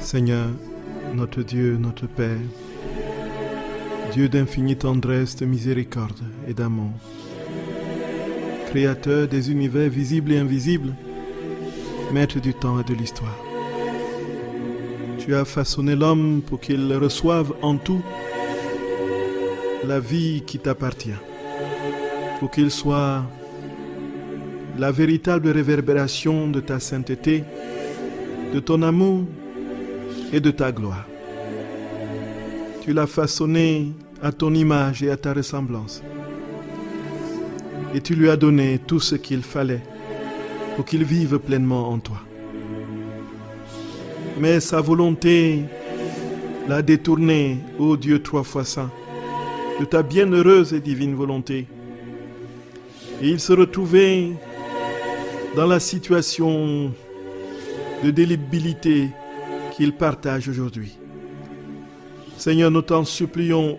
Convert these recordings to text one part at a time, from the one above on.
Seigneur, notre Dieu, notre Père, Dieu d'infinie tendresse, de miséricorde et d'amour, Créateur des univers visibles et invisibles, Maître du temps et de l'histoire. Tu as façonné l'homme pour qu'il reçoive en tout la vie qui t'appartient, pour qu'il soit la véritable réverbération de ta sainteté, de ton amour et de ta gloire. Tu l'as façonné à ton image et à ta ressemblance. Et tu lui as donné tout ce qu'il fallait pour qu'il vive pleinement en toi. Mais sa volonté l'a détourné, ô Dieu trois fois saint, de ta bienheureuse et divine volonté. Et il se retrouvait dans la situation de délibilité qu'il partage aujourd'hui. Seigneur, nous t'en supplions,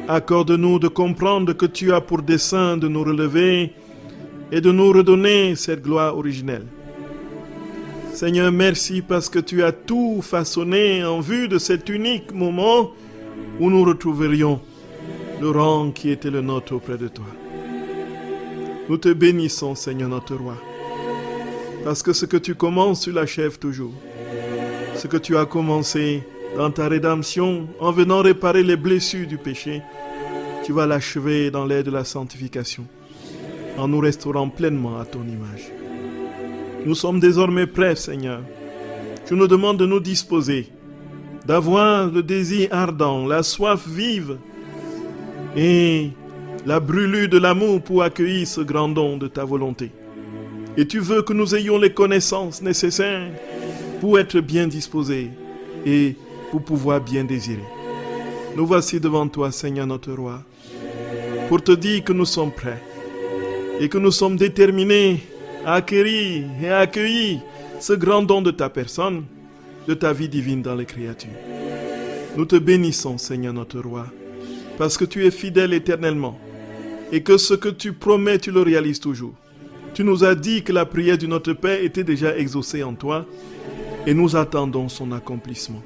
accorde-nous de comprendre que tu as pour dessein de nous relever et de nous redonner cette gloire originelle. Seigneur, merci parce que tu as tout façonné en vue de cet unique moment où nous retrouverions le rang qui était le nôtre auprès de toi. Nous te bénissons, Seigneur notre roi, parce que ce que tu commences, tu l'achèves toujours. Ce que tu as commencé dans ta rédemption, en venant réparer les blessures du péché, tu vas l'achever dans l'ère de la sanctification, en nous restaurant pleinement à ton image. Nous sommes désormais prêts, Seigneur. Tu nous demandes de nous disposer, d'avoir le désir ardent, la soif vive et la brûlure de l'amour pour accueillir ce grand don de ta volonté. Et tu veux que nous ayons les connaissances nécessaires pour être bien disposés et pour pouvoir bien désirer. Nous voici devant toi, Seigneur notre roi, pour te dire que nous sommes prêts et que nous sommes déterminés à acquérir et à accueillir ce grand don de ta personne, de ta vie divine dans les créatures. Nous te bénissons, Seigneur notre roi, parce que tu es fidèle éternellement et que ce que tu promets, tu le réalises toujours. Tu nous as dit que la prière de notre Père était déjà exaucée en toi et nous attendons son accomplissement.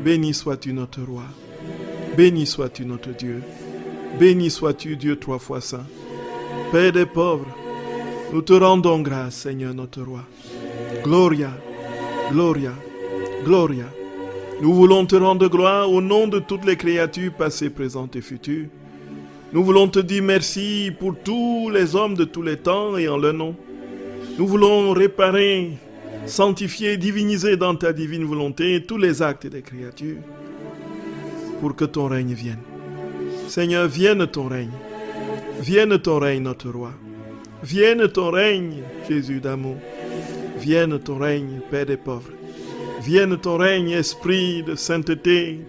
Béni sois-tu notre roi, béni sois-tu notre Dieu, béni sois-tu Dieu trois fois saint. Père des pauvres, nous te rendons grâce, Seigneur notre roi. Gloria, Gloria, Gloria. Nous voulons te rendre gloire au nom de toutes les créatures passées, présentes et futures. Nous voulons te dire merci pour tous les hommes de tous les temps et en leur nom. Nous voulons réparer, sanctifier, diviniser dans ta divine volonté tous les actes des créatures pour que ton règne vienne. Seigneur, vienne ton règne. Vienne ton règne, notre roi. Vienne ton règne, Jésus d'amour. Vienne ton règne, Père des pauvres. Vienne ton règne, Esprit de sainteté.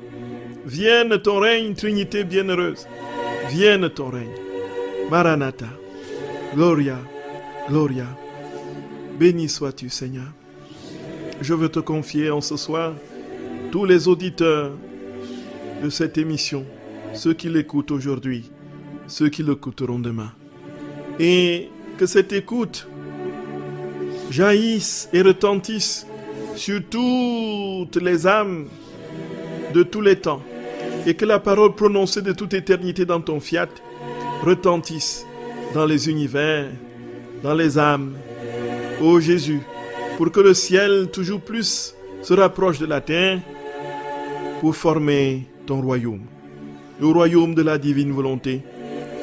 Vienne ton règne, Trinité bienheureuse. Vienne ton règne. Maranatha. Gloria, Gloria. Béni sois-tu, Seigneur. Je veux te confier en ce soir tous les auditeurs de cette émission, ceux qui l'écoutent aujourd'hui, ceux qui l'écouteront demain. Et que cette écoute jaillisse et retentisse sur toutes les âmes de tous les temps et que la parole prononcée de toute éternité dans ton fiat retentisse dans les univers, dans les âmes, ô Jésus, pour que le ciel toujours plus se rapproche de la terre pour former ton royaume, le royaume de la divine volonté,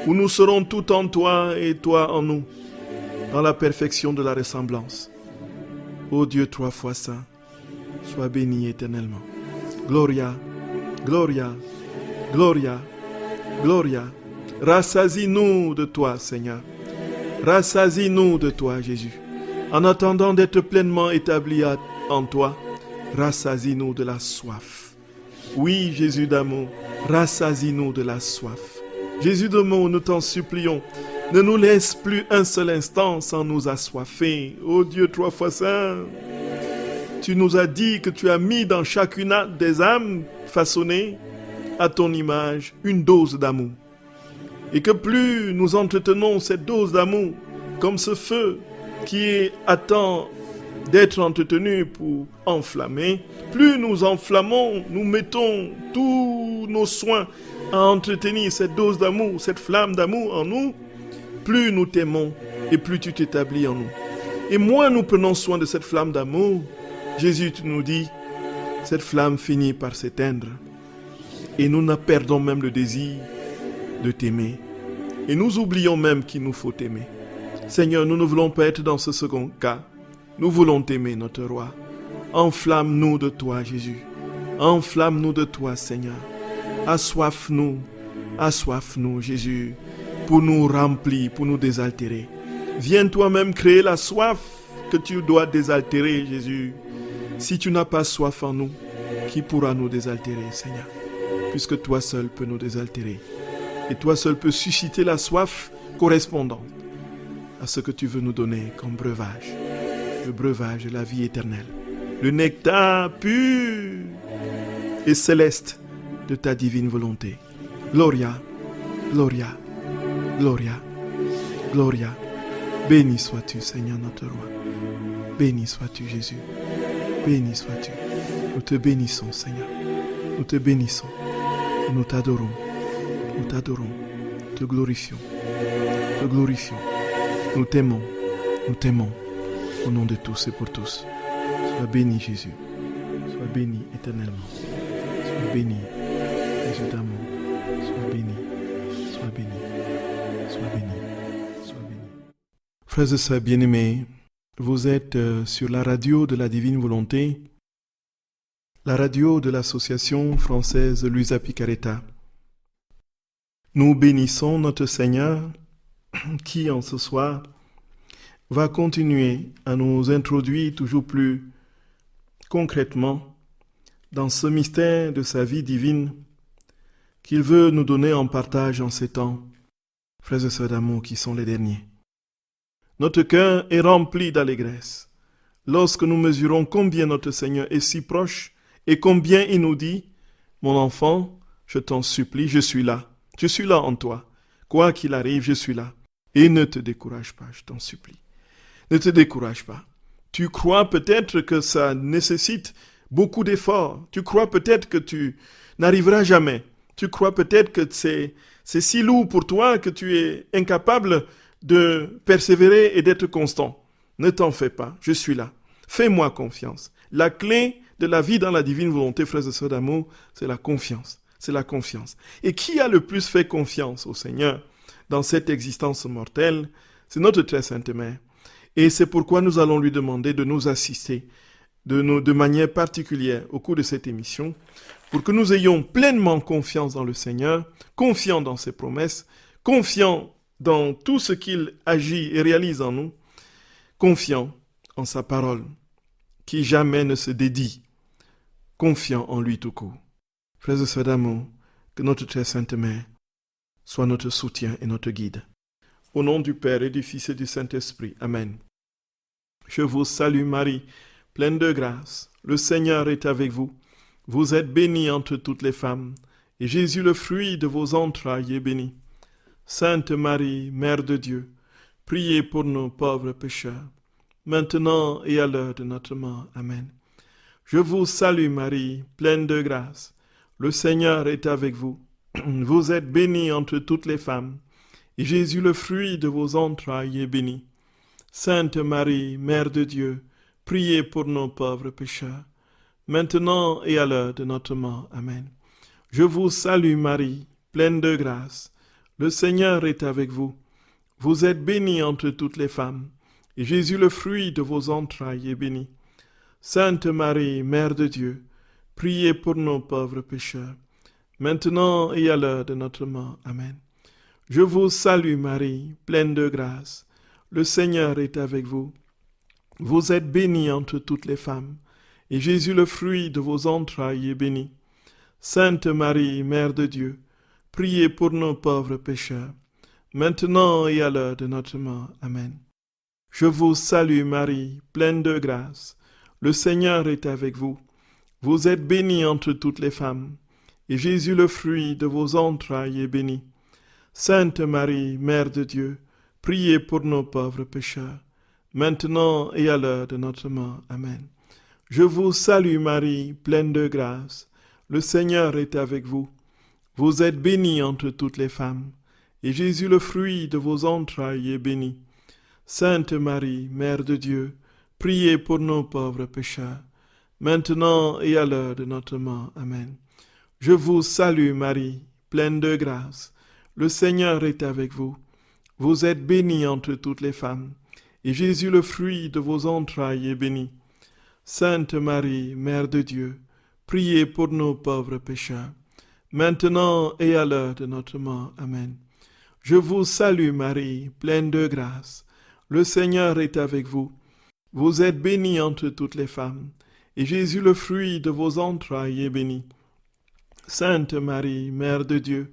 où nous serons tout en toi et toi en nous, dans la perfection de la ressemblance. Ô Dieu trois fois saint, sois béni éternellement. Gloria, Gloria, Gloria, Gloria. Rassasie-nous de toi, Seigneur. Rassasie-nous de toi, Jésus. En attendant d'être pleinement établis en toi, rassasie-nous de la soif. Oui, Jésus d'amour, rassasie-nous de la soif. Jésus d'amour, nous t'en supplions, ne nous laisse plus un seul instant sans nous assoiffer. Ô Dieu trois fois saint, tu nous as dit que tu as mis dans chacune des âmes façonnées à ton image une dose d'amour. Et que plus nous entretenons cette dose d'amour, comme ce feu qui attend d'être entretenus pour enflammer. Plus nous enflammons, nous mettons tous nos soins à entretenir cette dose d'amour, cette flamme d'amour en nous, plus nous t'aimons et plus tu t'établis en nous. Et moins nous prenons soin de cette flamme d'amour, Jésus, tu nous dis, cette flamme finit par s'éteindre. Et nous ne perdons même le désir de t'aimer. Et nous oublions même qu'il nous faut t'aimer. Seigneur, nous ne voulons pas être dans ce second cas. Nous voulons t'aimer, notre roi. Enflamme-nous de toi, Jésus. Enflamme-nous de toi, Seigneur. Assoiffe-nous, Jésus, pour nous remplir, pour nous désaltérer. Viens toi-même créer la soif que tu dois désaltérer, Jésus. Si tu n'as pas soif en nous, qui pourra nous désaltérer, Seigneur? Puisque toi seul peux nous désaltérer. Et toi seul peux susciter la soif correspondante à ce que tu veux nous donner comme breuvage. Le breuvage de la vie éternelle. Le nectar pur et céleste de ta divine volonté. Gloria, Gloria, Gloria, Gloria. Béni sois-tu, Seigneur notre roi. Béni sois-tu, Jésus. Béni sois-tu. Nous te bénissons, Seigneur. Nous te bénissons. Et nous t'adorons. Nous t'adorons. Te glorifions. Te glorifions. Nous t'aimons. Nous t'aimons. Au nom de tous et pour tous. Sois béni, Jésus. Sois béni éternellement. Sois béni, Jésus d'amour. Sois béni. Sois béni. Sois béni. Sois béni. Frères et sœurs bien-aimés, vous êtes sur la radio de la Divine Volonté, la radio de l'association française Luisa Picaretta. Nous bénissons notre Seigneur qui, en ce soir, va continuer à nous introduire toujours plus concrètement dans ce mystère de sa vie divine qu'il veut nous donner en partage en ces temps, frères et sœurs d'amour qui sont les derniers. Notre cœur est rempli d'allégresse lorsque nous mesurons combien notre Seigneur est si proche et combien il nous dit « Mon enfant, je t'en supplie, je suis là en toi. Quoi qu'il arrive, je suis là. Et ne te décourage pas, je t'en supplie. Ne te décourage pas. Tu crois peut-être que ça nécessite beaucoup d'efforts. Tu crois peut-être que tu n'arriveras jamais. Tu crois peut-être que c'est si lourd pour toi que tu es incapable de persévérer et d'être constant. Ne t'en fais pas, je suis là. Fais-moi confiance. La clé de la vie dans la divine volonté, frères et sœurs d'amour, c'est la confiance. C'est la confiance. Et qui a le plus fait confiance au Seigneur dans cette existence mortelle? C'est notre très sainte mère. Et c'est pourquoi nous allons lui demander de nous assister de manière particulière au cours de cette émission, pour que nous ayons pleinement confiance dans le Seigneur, confiants dans ses promesses, confiants dans tout ce qu'il agit et réalise en nous, confiant en sa parole, qui jamais ne se dédie, confiant en lui tout court. Frères et sœurs d'amour, que notre très sainte mère soit notre soutien et notre guide. Au nom du Père et du Fils et du Saint-Esprit. Amen. Je vous salue Marie, pleine de grâce. Le Seigneur est avec vous. Vous êtes bénie entre toutes les femmes, et Jésus, le fruit de vos entrailles, est béni. Sainte Marie, Mère de Dieu, priez pour nos pauvres pécheurs, maintenant et à l'heure de notre mort. Amen. Je vous salue Marie, pleine de grâce. Le Seigneur est avec vous. Vous êtes bénie entre toutes les femmes, et Jésus, le fruit de vos entrailles, est béni. Sainte Marie, Mère de Dieu, priez pour nos pauvres pécheurs, maintenant et à l'heure de notre mort. Amen. Je vous salue Marie, pleine de grâce. Le Seigneur est avec vous. Vous êtes bénie entre toutes les femmes, et Jésus, le fruit de vos entrailles, est béni. Sainte Marie, Mère de Dieu, priez pour nos pauvres pécheurs, maintenant et à l'heure de notre mort. Amen. Je vous salue Marie, pleine de grâce. Le Seigneur est avec vous. Vous êtes bénie entre toutes les femmes, et Jésus, le fruit de vos entrailles, est béni. Sainte Marie, Mère de Dieu, priez pour nos pauvres pécheurs, maintenant et à l'heure de notre mort. Amen. Je vous salue Marie, pleine de grâce. Le Seigneur est avec vous. Vous êtes bénie entre toutes les femmes, et Jésus, le fruit de vos entrailles, est béni. Sainte Marie, Mère de Dieu, priez pour nos pauvres pécheurs, maintenant et à l'heure de notre mort. Amen. Je vous salue Marie, pleine de grâce. Le Seigneur est avec vous. Vous êtes bénie entre toutes les femmes, et Jésus, le fruit de vos entrailles, est béni. Sainte Marie, Mère de Dieu, priez pour nos pauvres pécheurs, maintenant et à l'heure de notre mort. Amen. Je vous salue Marie, pleine de grâce. Le Seigneur est avec vous. Vous êtes bénie entre toutes les femmes, et Jésus, le fruit de vos entrailles, est béni. Sainte Marie, Mère de Dieu, priez pour nos pauvres pécheurs, maintenant et à l'heure de notre mort. Amen. Je vous salue Marie, pleine de grâce. Le Seigneur est avec vous. Vous êtes bénie entre toutes les femmes, et Jésus, le fruit de vos entrailles, est béni. Sainte Marie, Mère de Dieu,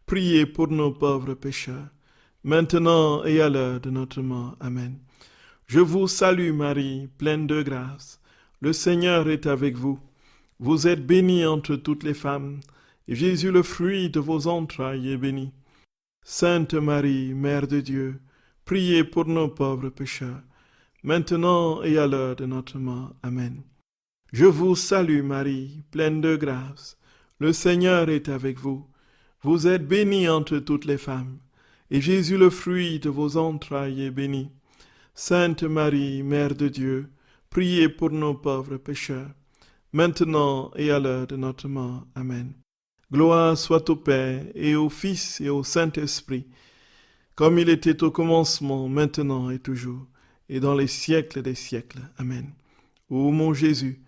priez pour nos pauvres pécheurs, maintenant et à l'heure de notre mort. Amen. Je vous salue Marie, pleine de grâce. Le Seigneur est avec vous. Vous êtes bénie entre toutes les femmes, et Jésus, le fruit de vos entrailles, est béni. Sainte Marie, Mère de Dieu, priez pour nos pauvres pécheurs, maintenant et à l'heure de notre mort. Amen. Je vous salue Marie, pleine de grâce. Le Seigneur est avec vous. Vous êtes bénie entre toutes les femmes, et Jésus, le fruit de vos entrailles, est béni. Sainte Marie, Mère de Dieu, priez pour nos pauvres pécheurs, maintenant et à l'heure de notre mort. Amen. Gloire soit au Père, et au Fils, et au Saint-Esprit, comme il était au commencement, maintenant et toujours, et dans les siècles des siècles. Amen. Ô mon Jésus,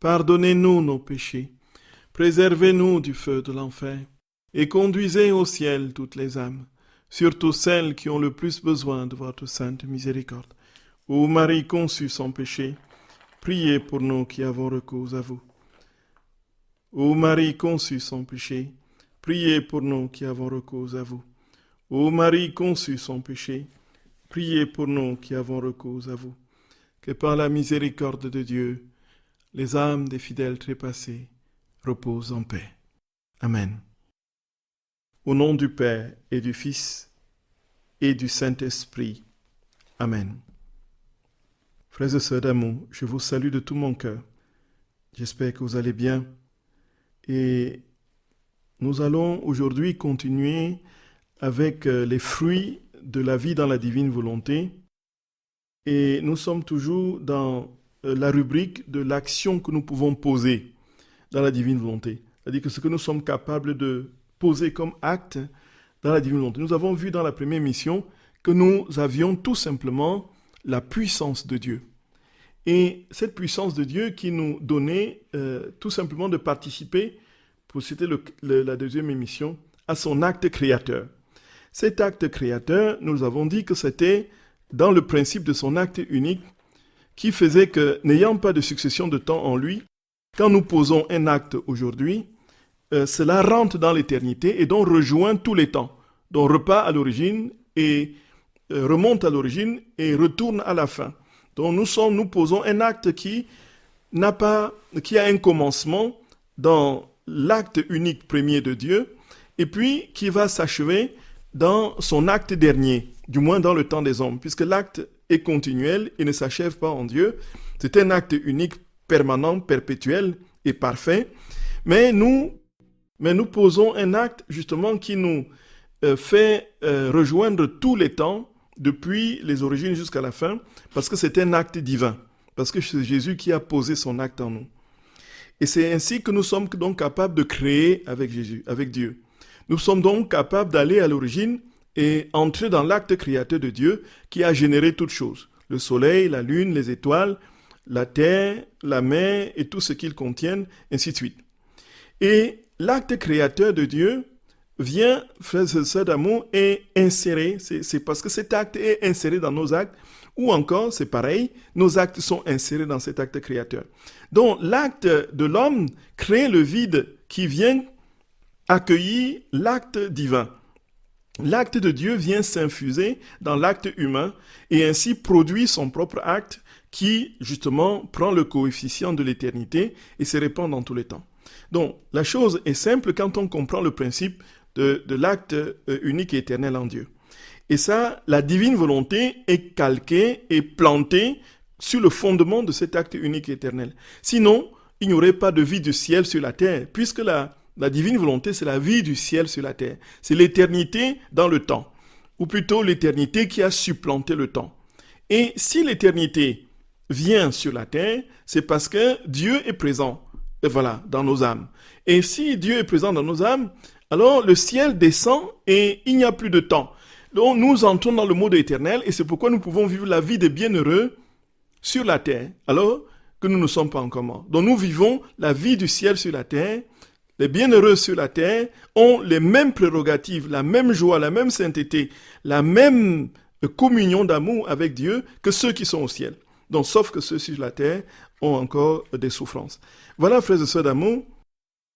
pardonnez-nous nos péchés, préservez-nous du feu de l'enfer, et conduisez au ciel toutes les âmes, surtout celles qui ont le plus besoin de votre sainte miséricorde. Ô Marie conçue sans péché, priez pour nous qui avons recours à vous. Ô Marie conçue sans péché, priez pour nous qui avons recours à vous. Ô Marie conçue sans péché, priez pour nous qui avons recours à vous. Que par la miséricorde de Dieu, les âmes des fidèles trépassés reposent en paix. Amen. Au nom du Père et du Fils et du Saint-Esprit. Amen. Frères et sœurs d'amour, je vous salue de tout mon cœur. J'espère que vous allez bien. Et nous allons aujourd'hui continuer avec les fruits de la vie dans la divine volonté. Et nous sommes toujours dans la rubrique de l'action que nous pouvons poser dans la divine volonté. C'est-à-dire que ce que nous sommes capables de poser comme acte dans la divine volonté. Nous avons vu dans la première mission que nous avions tout simplement la puissance de Dieu. Et cette puissance de Dieu qui nous donnait tout simplement de participer, pour citer la deuxième émission, à son acte créateur. Cet acte créateur, nous avons dit que c'était dans le principe de son acte unique qui faisait que, n'ayant pas de succession de temps en lui, quand nous posons un acte aujourd'hui, cela rentre dans l'éternité et donc rejoint tous les temps, donc repart à l'origine et remonte à l'origine et retourne à la fin. Donc nous posons un acte qui a un commencement dans l'acte unique premier de Dieu et puis qui va s'achever dans son acte dernier, du moins dans le temps des hommes, puisque l'acte est continuel et ne s'achève pas en Dieu. C'est un acte unique, permanent, perpétuel et parfait. Mais nous posons un acte justement qui nous fait rejoindre tous les temps, depuis les origines jusqu'à la fin, parce que c'est un acte divin, parce que c'est Jésus qui a posé son acte en nous. Et c'est ainsi que nous sommes donc capables de créer avec Jésus, avec Dieu. Nous sommes donc capables d'aller à l'origine et entrer dans l'acte créateur de Dieu qui a généré toutes choses. Le soleil, la lune, les étoiles, la terre, la mer et tout ce qu'ils contiennent, ainsi de suite. Et l'acte créateur de Dieu vient, frères et sœurs d'amour, et inséré, c'est parce que cet acte est inséré dans nos actes, ou encore, c'est pareil, nos actes sont insérés dans cet acte créateur. Donc, l'acte de l'homme crée le vide qui vient accueillir l'acte divin. L'acte de Dieu vient s'infuser dans l'acte humain et ainsi produit son propre acte qui, justement, prend le coefficient de l'éternité et se répand dans tous les temps. Donc, la chose est simple quand on comprend le principe de l'acte unique et éternel en Dieu. Et ça, la divine volonté est calquée et plantée sur le fondement de cet acte unique et éternel. Sinon, il n'y aurait pas de vie du ciel sur la terre, puisque la divine volonté, c'est la vie du ciel sur la terre. C'est l'éternité dans le temps, ou plutôt l'éternité qui a supplanté le temps. Et si l'éternité vient sur la terre, c'est parce que Dieu est présent, et voilà, dans nos âmes. Et si Dieu est présent dans nos âmes, alors le ciel descend et il n'y a plus de temps. Donc nous entrons dans le monde éternel et c'est pourquoi nous pouvons vivre la vie des bienheureux sur la terre, alors que nous ne sommes pas encore morts. Donc nous vivons la vie du ciel sur la terre. Les bienheureux sur la terre ont les mêmes prérogatives, la même joie, la même sainteté, la même communion d'amour avec Dieu que ceux qui sont au ciel. Donc sauf que ceux sur la terre ont encore des souffrances. Voilà, frères et sœurs d'amour,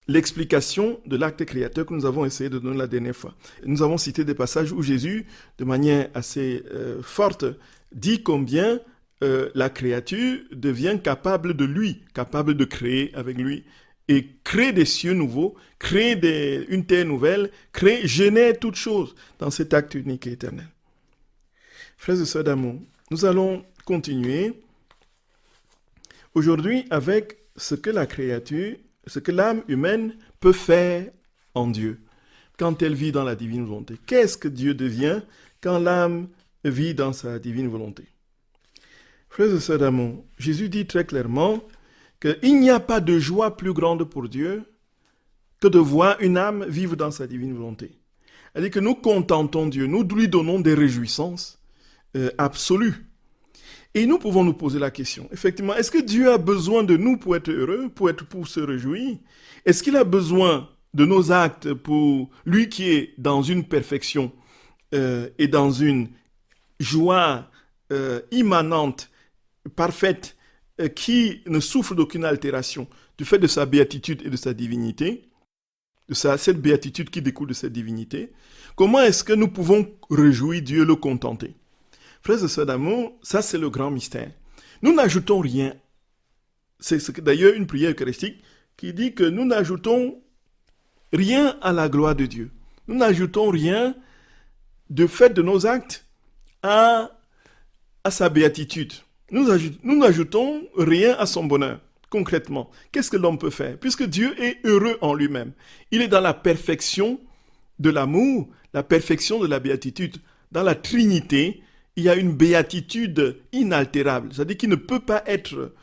l'explication de l'acte créateur que nous avons essayé de donner la dernière fois. Nous avons cité des passages où Jésus, de manière assez forte, dit combien la créature devient capable de lui, capable de créer avec lui, et créer des cieux nouveaux, créer une terre nouvelle, génère toutes choses dans cet acte unique et éternel. Frères et sœurs d'amour, nous allons continuer aujourd'hui avec ce que la créature, ce que l'âme humaine peut faire en Dieu quand elle vit dans la divine volonté. Qu'est-ce que Dieu devient quand l'âme vit dans sa divine volonté? Frères et sœurs d'amour, Jésus dit très clairement qu'il n'y a pas de joie plus grande pour Dieu que de voir une âme vivre dans sa divine volonté. C'est-à-dire que nous contentons Dieu, nous lui donnons des réjouissances absolues. Et nous pouvons nous poser la question, effectivement, est-ce que Dieu a besoin de nous pour être heureux, pour se réjouir? Est-ce qu'il a besoin de nos actes pour lui qui est dans une perfection et dans une joie immanente, parfaite, qui ne souffre d'aucune altération du fait de sa béatitude et de sa divinité, cette béatitude qui découle de cette divinité? Comment est-ce que nous pouvons réjouir Dieu, le contenter? Frères et sœurs d'amour, ça c'est le grand mystère. Nous n'ajoutons rien. C'est d'ailleurs une prière eucharistique qui dit que nous n'ajoutons rien à la gloire de Dieu. Nous n'ajoutons rien de fait de nos actes à sa béatitude. Nous n'ajoutons rien à son bonheur. Concrètement, qu'est-ce que l'homme peut faire? Puisque Dieu est heureux en lui-même. Il est dans la perfection de l'amour, la perfection de la béatitude. Dans la Trinité, il y a une béatitude inaltérable, c'est-à-dire qu'il ne peut pas être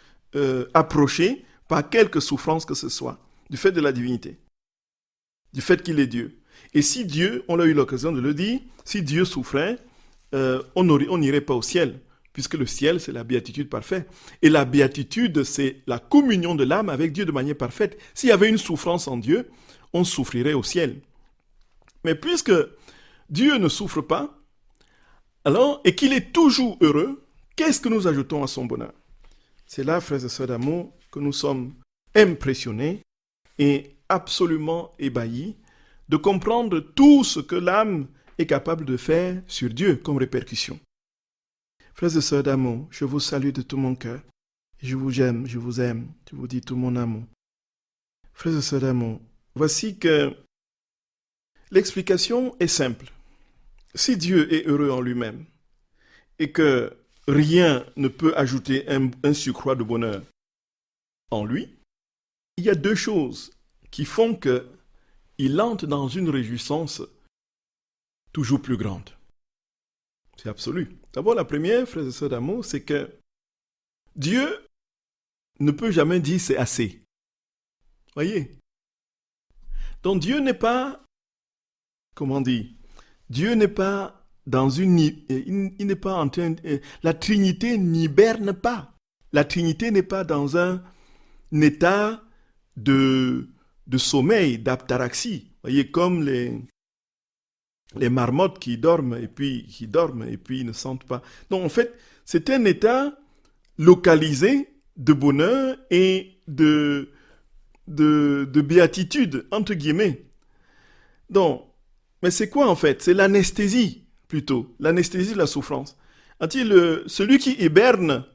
approché par quelque souffrance que ce soit, du fait de la divinité, du fait qu'il est Dieu. Et si Dieu, on a eu l'occasion de le dire, si Dieu souffrait, on n'irait pas au ciel, puisque le ciel, c'est la béatitude parfaite. Et la béatitude, c'est la communion de l'âme avec Dieu de manière parfaite. S'il y avait une souffrance en Dieu, on souffrirait au ciel. Mais puisque Dieu ne souffre pas, alors, et qu'il est toujours heureux, qu'est-ce que nous ajoutons à son bonheur? C'est là, frères et sœurs d'amour, que nous sommes impressionnés et absolument ébahis de comprendre tout ce que l'âme est capable de faire sur Dieu comme répercussion. Frères et sœurs d'amour, je vous salue de tout mon cœur. Je vous aime, je vous dis tout mon amour. Frères et sœurs d'amour, voici que l'explication est simple. Si Dieu est heureux en lui-même et que rien ne peut ajouter un surcroît de bonheur en lui, il y a deux choses qui font qu'il entre dans une réjouissance toujours plus grande. C'est absolu. D'abord, la première, frères et sœurs d'amour, c'est que Dieu ne peut jamais dire c'est assez. Voyez? Donc Dieu n'est pas, comment dire, Dieu n'est pas dans il n'est pas en train, la Trinité n'hiberne pas. La Trinité n'est pas dans un état de sommeil, d'aptaraxie. Voyez, comme les marmottes qui dorment et puis ne sentent pas. Donc en fait, c'est un état localisé de bonheur et de béatitude, entre guillemets. Donc, mais c'est quoi en fait? C'est l'anesthésie plutôt, l'anesthésie de la souffrance. Celui qui hiberne,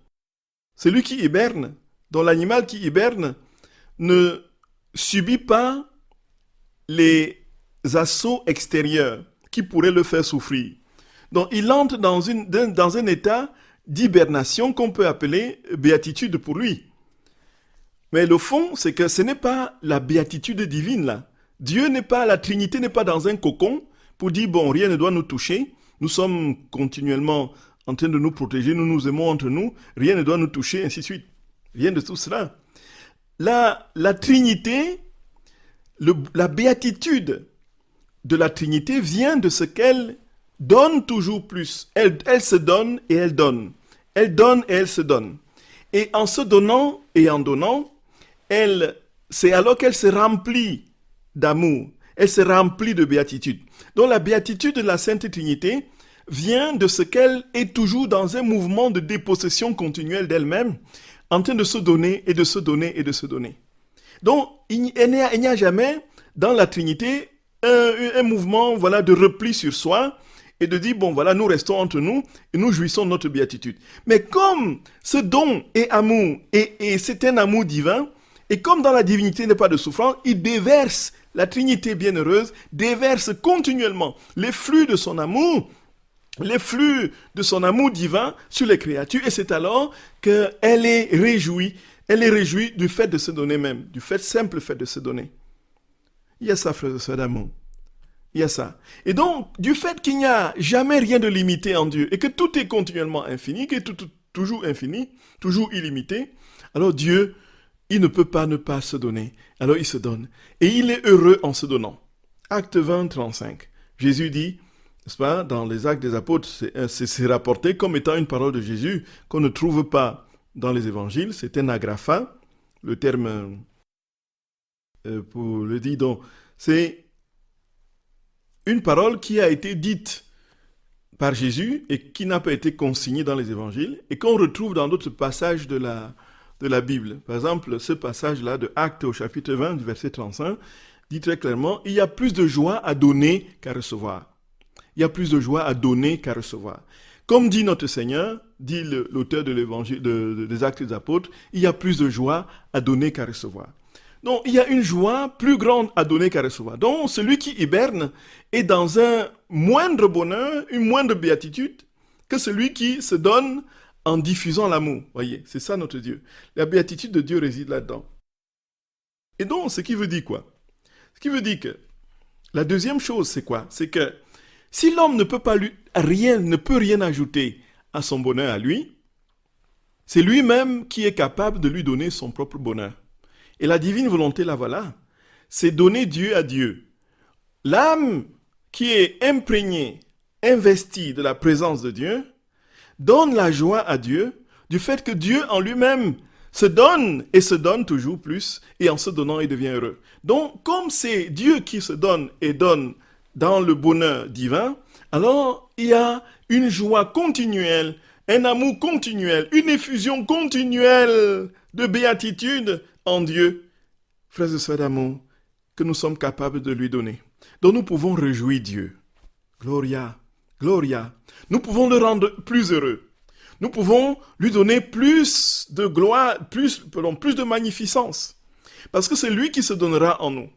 dont l'animal qui hiberne, ne subit pas les assauts extérieurs qui pourraient le faire souffrir. Donc, il entre dans un état d'hibernation qu'on peut appeler béatitude pour lui. Mais le fond, c'est que ce n'est pas la béatitude divine, là. Dieu n'est pas, la Trinité n'est pas dans un cocon pour dire, bon, rien ne doit nous toucher. Nous sommes continuellement en train de nous protéger, nous nous aimons entre nous, rien ne doit nous toucher, ainsi de suite. Rien de tout cela. La Trinité, la béatitude de la Trinité vient de ce qu'elle donne toujours plus. Elle se donne et elle donne. Elle donne et elle se donne. Et en se donnant et en donnant, c'est alors qu'elle se remplit d'amour. Elle se remplit de béatitude. Donc la béatitude de la Sainte Trinité vient de ce qu'elle est toujours dans un mouvement de dépossession continuelle d'elle-même, en train de se donner et de se donner et de se donner. Donc il n'y a jamais dans la Trinité un mouvement de repli sur soi et de dire, bon voilà, nous restons entre nous et nous jouissons de notre béatitude. Mais comme ce don est amour et c'est un amour divin, et comme dans la divinité il n'y a pas de souffrance, il déverse, la Trinité bienheureuse déverse continuellement les flux de son amour divin sur les créatures, et c'est alors qu'elle est réjouie du fait de se donner même, du simple fait de se donner. Il y a ça, frères et sœurs d'amour. Il y a ça. Et donc, du fait qu'il n'y a jamais rien de limité en Dieu, et que tout est continuellement infini, que tout toujours infini, toujours illimité, alors Dieu, il ne peut pas ne pas se donner. Alors il se donne. Et il est heureux en se donnant. Acte 20, 35. Jésus dit, n'est-ce pas, dans les Actes des Apôtres, c'est rapporté comme étant une parole de Jésus qu'on ne trouve pas dans les évangiles. C'est un agrapha, le terme pour le dire. Donc, c'est une parole qui a été dite par Jésus et qui n'a pas été consignée dans les évangiles et qu'on retrouve dans d'autres passages de la Bible. Par exemple, ce passage-là de Actes au chapitre 20, du verset 35, dit très clairement, il y a plus de joie à donner qu'à recevoir. Il y a plus de joie à donner qu'à recevoir. Comme dit notre Seigneur, dit l'auteur de l'évangile, des Actes des Apôtres, il y a plus de joie à donner qu'à recevoir. Donc, il y a une joie plus grande à donner qu'à recevoir. Donc, celui qui hiberne est dans un moindre bonheur, une moindre béatitude que celui qui se donne en diffusant l'amour. Voyez, c'est ça notre Dieu. La béatitude de Dieu réside là-dedans. Et donc, ce qui veut dire quoi? Ce qui veut dire que la deuxième chose, c'est quoi? C'est que si l'homme ne peut rien ajouter à son bonheur à lui, c'est lui-même qui est capable de lui donner son propre bonheur. Et la divine volonté, là voilà, c'est donner Dieu à Dieu. L'âme qui est imprégnée, investie de la présence de Dieu, donne la joie à Dieu du fait que Dieu en lui-même se donne et se donne toujours plus, et en se donnant, il devient heureux. Donc, comme c'est Dieu qui se donne et donne dans le bonheur divin, alors il y a une joie continuelle, un amour continuel, une effusion continuelle de béatitude en Dieu, frères et sœurs d'amour, que nous sommes capables de lui donner. Donc nous pouvons réjouir Dieu. Gloria, Gloria. Nous pouvons le rendre plus heureux. Nous pouvons lui donner plus de gloire, plus de magnificence. Parce que c'est lui qui se donnera en nous.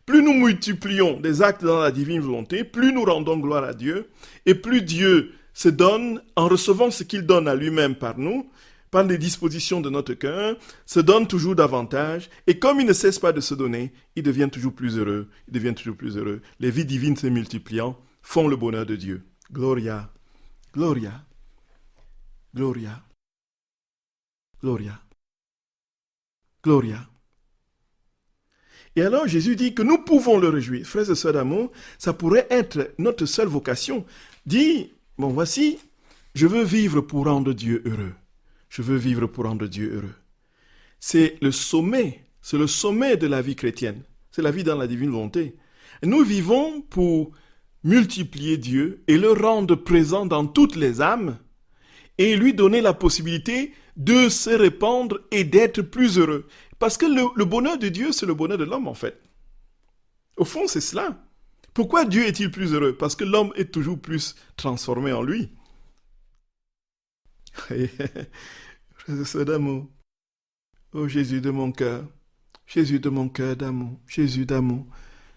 Plus nous multiplions des actes dans la divine volonté, plus nous rendons gloire à Dieu, et plus Dieu se donne en recevant ce qu'il donne à lui-même par nous, par les dispositions de notre cœur, se donne toujours davantage, et comme il ne cesse pas de se donner, il devient toujours plus heureux, il devient toujours plus heureux. Les vies divines se multipliant font le bonheur de Dieu. Gloria, Gloria, Gloria, Gloria, Gloria. Et alors Jésus dit que nous pouvons le réjouir. Frères et sœurs d'amour, ça pourrait être notre seule vocation. Dit, bon voici, je veux vivre pour rendre Dieu heureux. Je veux vivre pour rendre Dieu heureux. C'est le sommet de la vie chrétienne. C'est la vie dans la divine volonté. Nous vivons pour multiplier Dieu et le rendre présent dans toutes les âmes et lui donner la possibilité de se répandre et d'être plus heureux. Parce que le bonheur de Dieu, c'est le bonheur de l'homme en fait. Au fond, c'est cela. Pourquoi Dieu est-il plus heureux? Parce que l'homme est toujours plus transformé en lui. Frères et sœurs d'amour, oh Jésus de mon cœur d'amour, Jésus d'amour,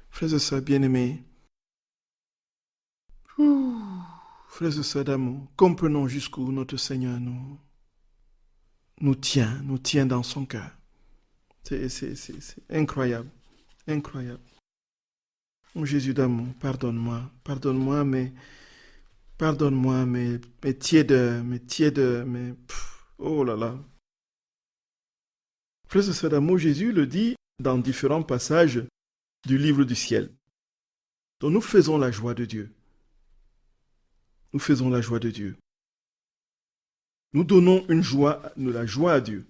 frères et sœurs bien-aimés, Frères et sœurs d'amour, comprenons jusqu'où notre Seigneur nous tient dans son cœur. C'est incroyable, incroyable. Oh Jésus d'amour, pardonne-moi mes tièdes, oh là là. Frères et sœurs d'amour, Jésus le dit dans différents passages du livre du ciel. Donc nous faisons la joie de Dieu. Nous faisons la joie de Dieu. Nous donnons la joie à Dieu.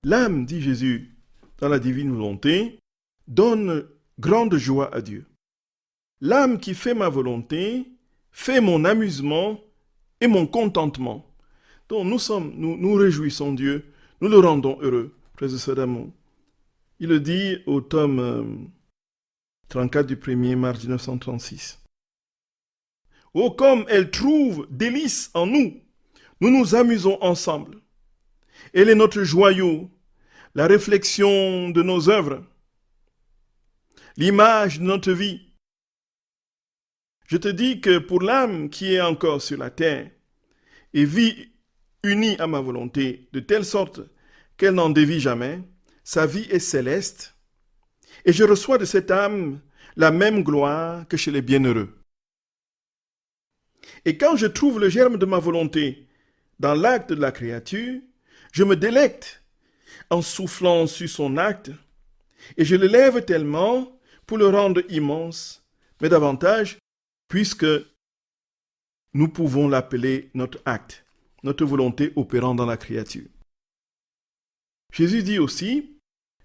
L'âme, dit Jésus, dans la divine volonté, donne grande joie à Dieu. L'âme qui fait ma volonté fait mon amusement et mon contentement. Donc nous réjouissons Dieu, nous le rendons heureux, frères et sœurs d'amour. Il le dit au tome 34 du 1er mars 1936. Oh, comme elle trouve délice en nous, nous nous amusons ensemble. Elle est notre joyau, la réflexion de nos œuvres, l'image de notre vie. Je te dis que pour l'âme qui est encore sur la terre et vit unie à ma volonté, de telle sorte qu'elle n'en dévie jamais, sa vie est céleste, et je reçois de cette âme la même gloire que chez les bienheureux. Et quand je trouve le germe de ma volonté dans l'acte de la créature, je me délecte en soufflant sur son acte, et je l'élève tellement pour le rendre immense, mais davantage, puisque nous pouvons l'appeler notre acte, notre volonté opérant dans la créature. Jésus dit aussi,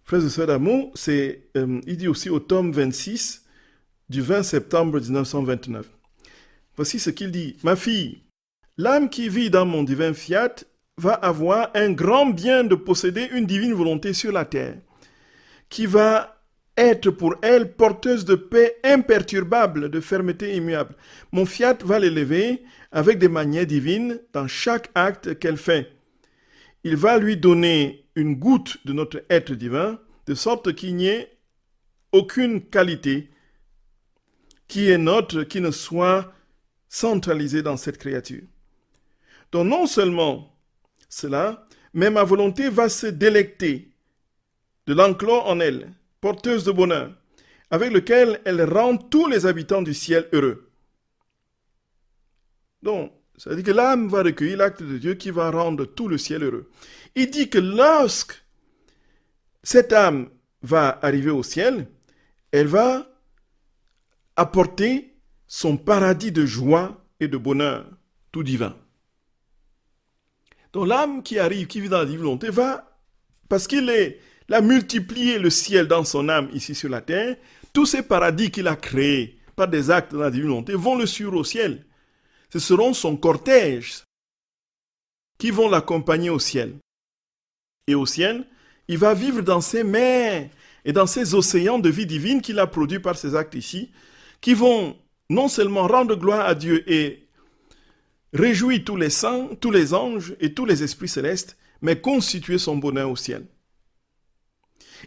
frères et sœurs d'amour, il dit aussi au tome 26 du 20 septembre 1929. Voici ce qu'il dit. Ma fille, l'âme qui vit dans mon divin fiat va avoir un grand bien de posséder une divine volonté sur la terre, qui va être pour elle porteuse de paix imperturbable, de fermeté immuable. Mon fiat va l'élever avec des manières divines dans chaque acte qu'elle fait. Il va lui donner une goutte de notre être divin, de sorte qu'il n'y ait aucune qualité qui est notre, qui ne soit centralisée dans cette créature. Donc non seulement cela, mais ma volonté va se délecter de l'enclos en elle, porteuse de bonheur, avec lequel elle rend tous les habitants du ciel heureux. Donc, ça veut dire que l'âme va recueillir l'acte de Dieu qui va rendre tout le ciel heureux. Il dit que lorsque cette âme va arriver au ciel, elle va apporter son paradis de joie et de bonheur, tout divin. Donc l'âme qui arrive, qui vit dans la divine volonté, va, parce qu'il a multiplié le ciel dans son âme ici sur la terre, tous ces paradis qu'il a créés par des actes dans la divine volonté vont le suivre au ciel. Ce seront son cortège qui vont l'accompagner au ciel. Et au ciel, il va vivre dans ces mers et dans ces océans de vie divine qu'il a produits par ses actes ici, qui vont non seulement rendre gloire à Dieu et réjouir tous les saints, tous les anges et tous les esprits célestes, mais constituer son bonheur au ciel.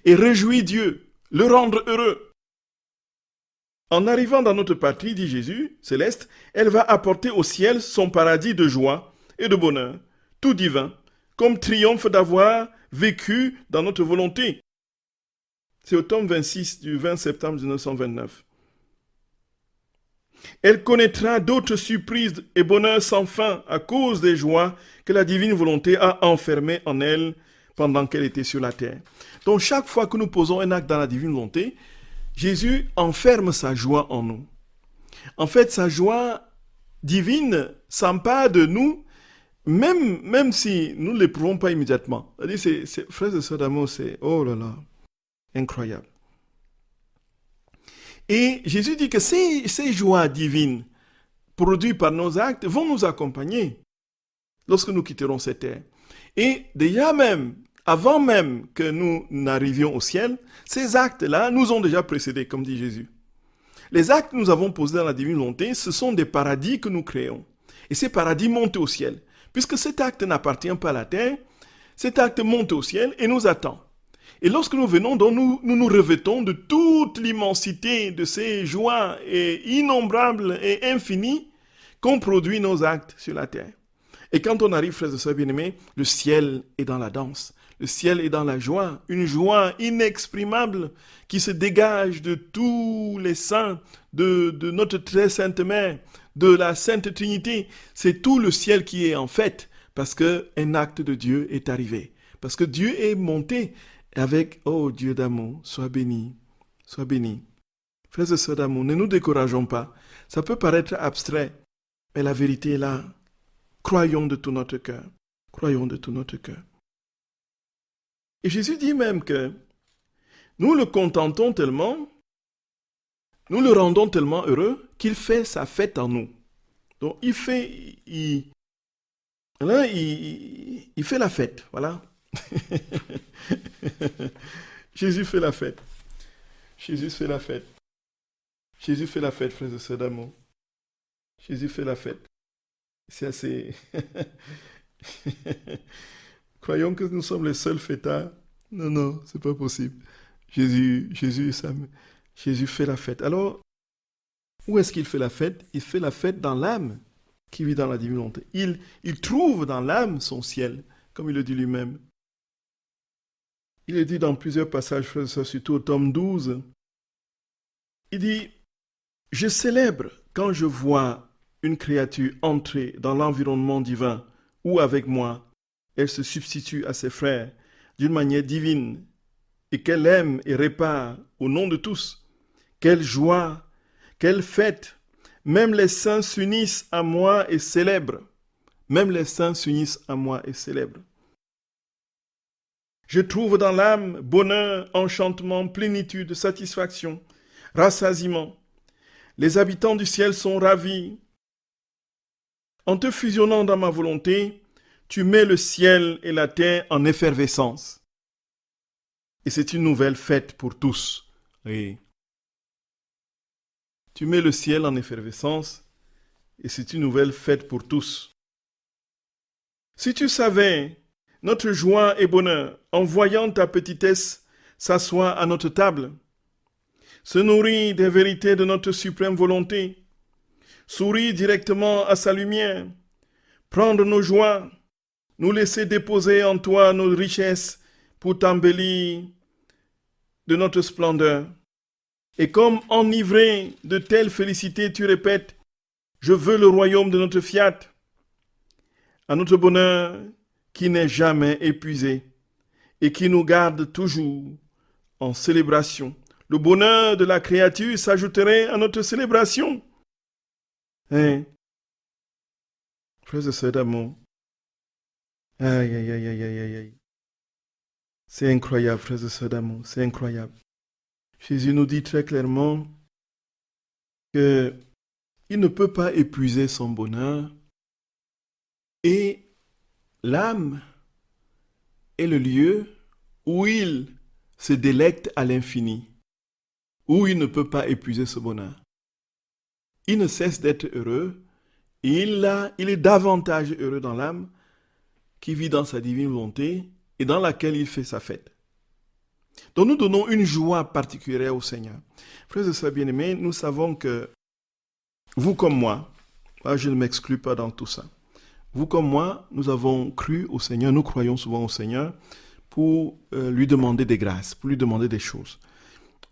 Et réjouir Dieu, le rendre heureux. En arrivant dans notre patrie, dit Jésus, céleste, elle va apporter au ciel son paradis de joie et de bonheur, tout divin, comme triomphe d'avoir vécu dans notre volonté. C'est au tome 26 du 20 septembre 1929. Elle connaîtra d'autres surprises et bonheurs sans fin à cause des joies que la divine volonté a enfermées en elle pendant qu'elle était sur la terre. Donc chaque fois que nous posons un acte dans la divine volonté, Jésus enferme sa joie en nous. En fait, sa joie divine s'empare de nous, même si nous ne l'éprouvons pas immédiatement. C'est, frères et sœurs d'amour, c'est, oh là là, incroyable. Et Jésus dit que ces joies divines produites par nos actes vont nous accompagner lorsque nous quitterons cette terre. Et déjà même, avant même que nous n'arrivions au ciel, ces actes-là nous ont déjà précédés, comme dit Jésus. Les actes que nous avons posés dans la divine volonté, ce sont des paradis que nous créons. Et ces paradis montent au ciel. Puisque cet acte n'appartient pas à la terre, cet acte monte au ciel et nous attend. Et lorsque nous venons, donc, nous revêtons de toute l'immensité de ces joies et innombrables et infinies qu'on produit nos actes sur la terre. Et quand on arrive, frères et sœurs bien-aimés, le ciel est dans la danse. Le ciel est dans la joie, une joie inexprimable qui se dégage de tous les saints, de notre très sainte mère, de la Sainte Trinité. C'est tout le ciel qui est en fête parce qu'un acte de Dieu est arrivé. Parce que Dieu est monté avec, oh Dieu d'amour, sois béni, sois béni. Frères et sœurs d'amour, ne nous décourageons pas. Ça peut paraître abstrait, mais la vérité est là. Croyons de tout notre cœur. Croyons de tout notre cœur. Et Jésus dit même que nous le contentons tellement, nous le rendons tellement heureux qu'il fait sa fête en nous. Donc il fait la fête, voilà. Jésus fait la fête. Jésus fait la fête. Jésus fait la fête, frères et sœurs d'amour. Jésus fait la fête. C'est assez... Croyons que nous sommes les seuls fêtards. Non, non, c'est pas possible. Jésus fait la fête. Alors, où est-ce qu'il fait la fête? Il fait la fête dans l'âme qui vit dans la divine volonté. Il trouve dans l'âme son ciel, comme il le dit lui-même. Il le dit dans plusieurs passages, frères et sœurs, surtout au tome 12. Il dit, « Je célèbre quand je vois une créature entrer dans l'environnement divin ou avec moi, elle se substitue à ses frères d'une manière divine et qu'elle aime et répare au nom de tous. Quelle joie, quelle fête! Même les saints s'unissent à moi et célèbrent. Même les saints s'unissent à moi et célèbrent. Je trouve dans l'âme bonheur, enchantement, plénitude, satisfaction, rassasiement. Les habitants du ciel sont ravis. En te fusionnant dans ma volonté, tu mets le ciel et la terre en effervescence. Et c'est une nouvelle fête pour tous. Oui. Tu mets le ciel en effervescence et c'est une nouvelle fête pour tous. Si tu savais notre joie et bonheur en voyant ta petitesse s'asseoir à notre table, se nourrir des vérités de notre suprême volonté, sourire directement à sa lumière, prendre nos joies, nous laisser déposer en toi nos richesses pour t'embellir de notre splendeur. Et comme enivré de telle félicité, tu répètes, je veux le royaume de notre fiat, à notre bonheur qui n'est jamais épuisé et qui nous garde toujours en célébration. Le bonheur de la créature s'ajouterait à notre célébration. Hein? Frères et sœurs d'amour, aïe, aïe, aïe, aïe, aïe, aïe. C'est incroyable, frères et sœurs d'amour, c'est incroyable. Jésus nous dit très clairement qu'il ne peut pas épuiser son bonheur et l'âme est le lieu où il se délecte à l'infini, où il ne peut pas épuiser ce bonheur. Il ne cesse d'être heureux et il est davantage heureux dans l'âme qui vit dans sa divine volonté et dans laquelle il fait sa fête. Donc nous donnons une joie particulière au Seigneur. Frères et sœurs bien-aimés, nous savons que vous comme moi, je ne m'exclus pas dans tout ça, vous comme moi, nous avons cru au Seigneur, nous croyons souvent au Seigneur pour lui demander des grâces, pour lui demander des choses.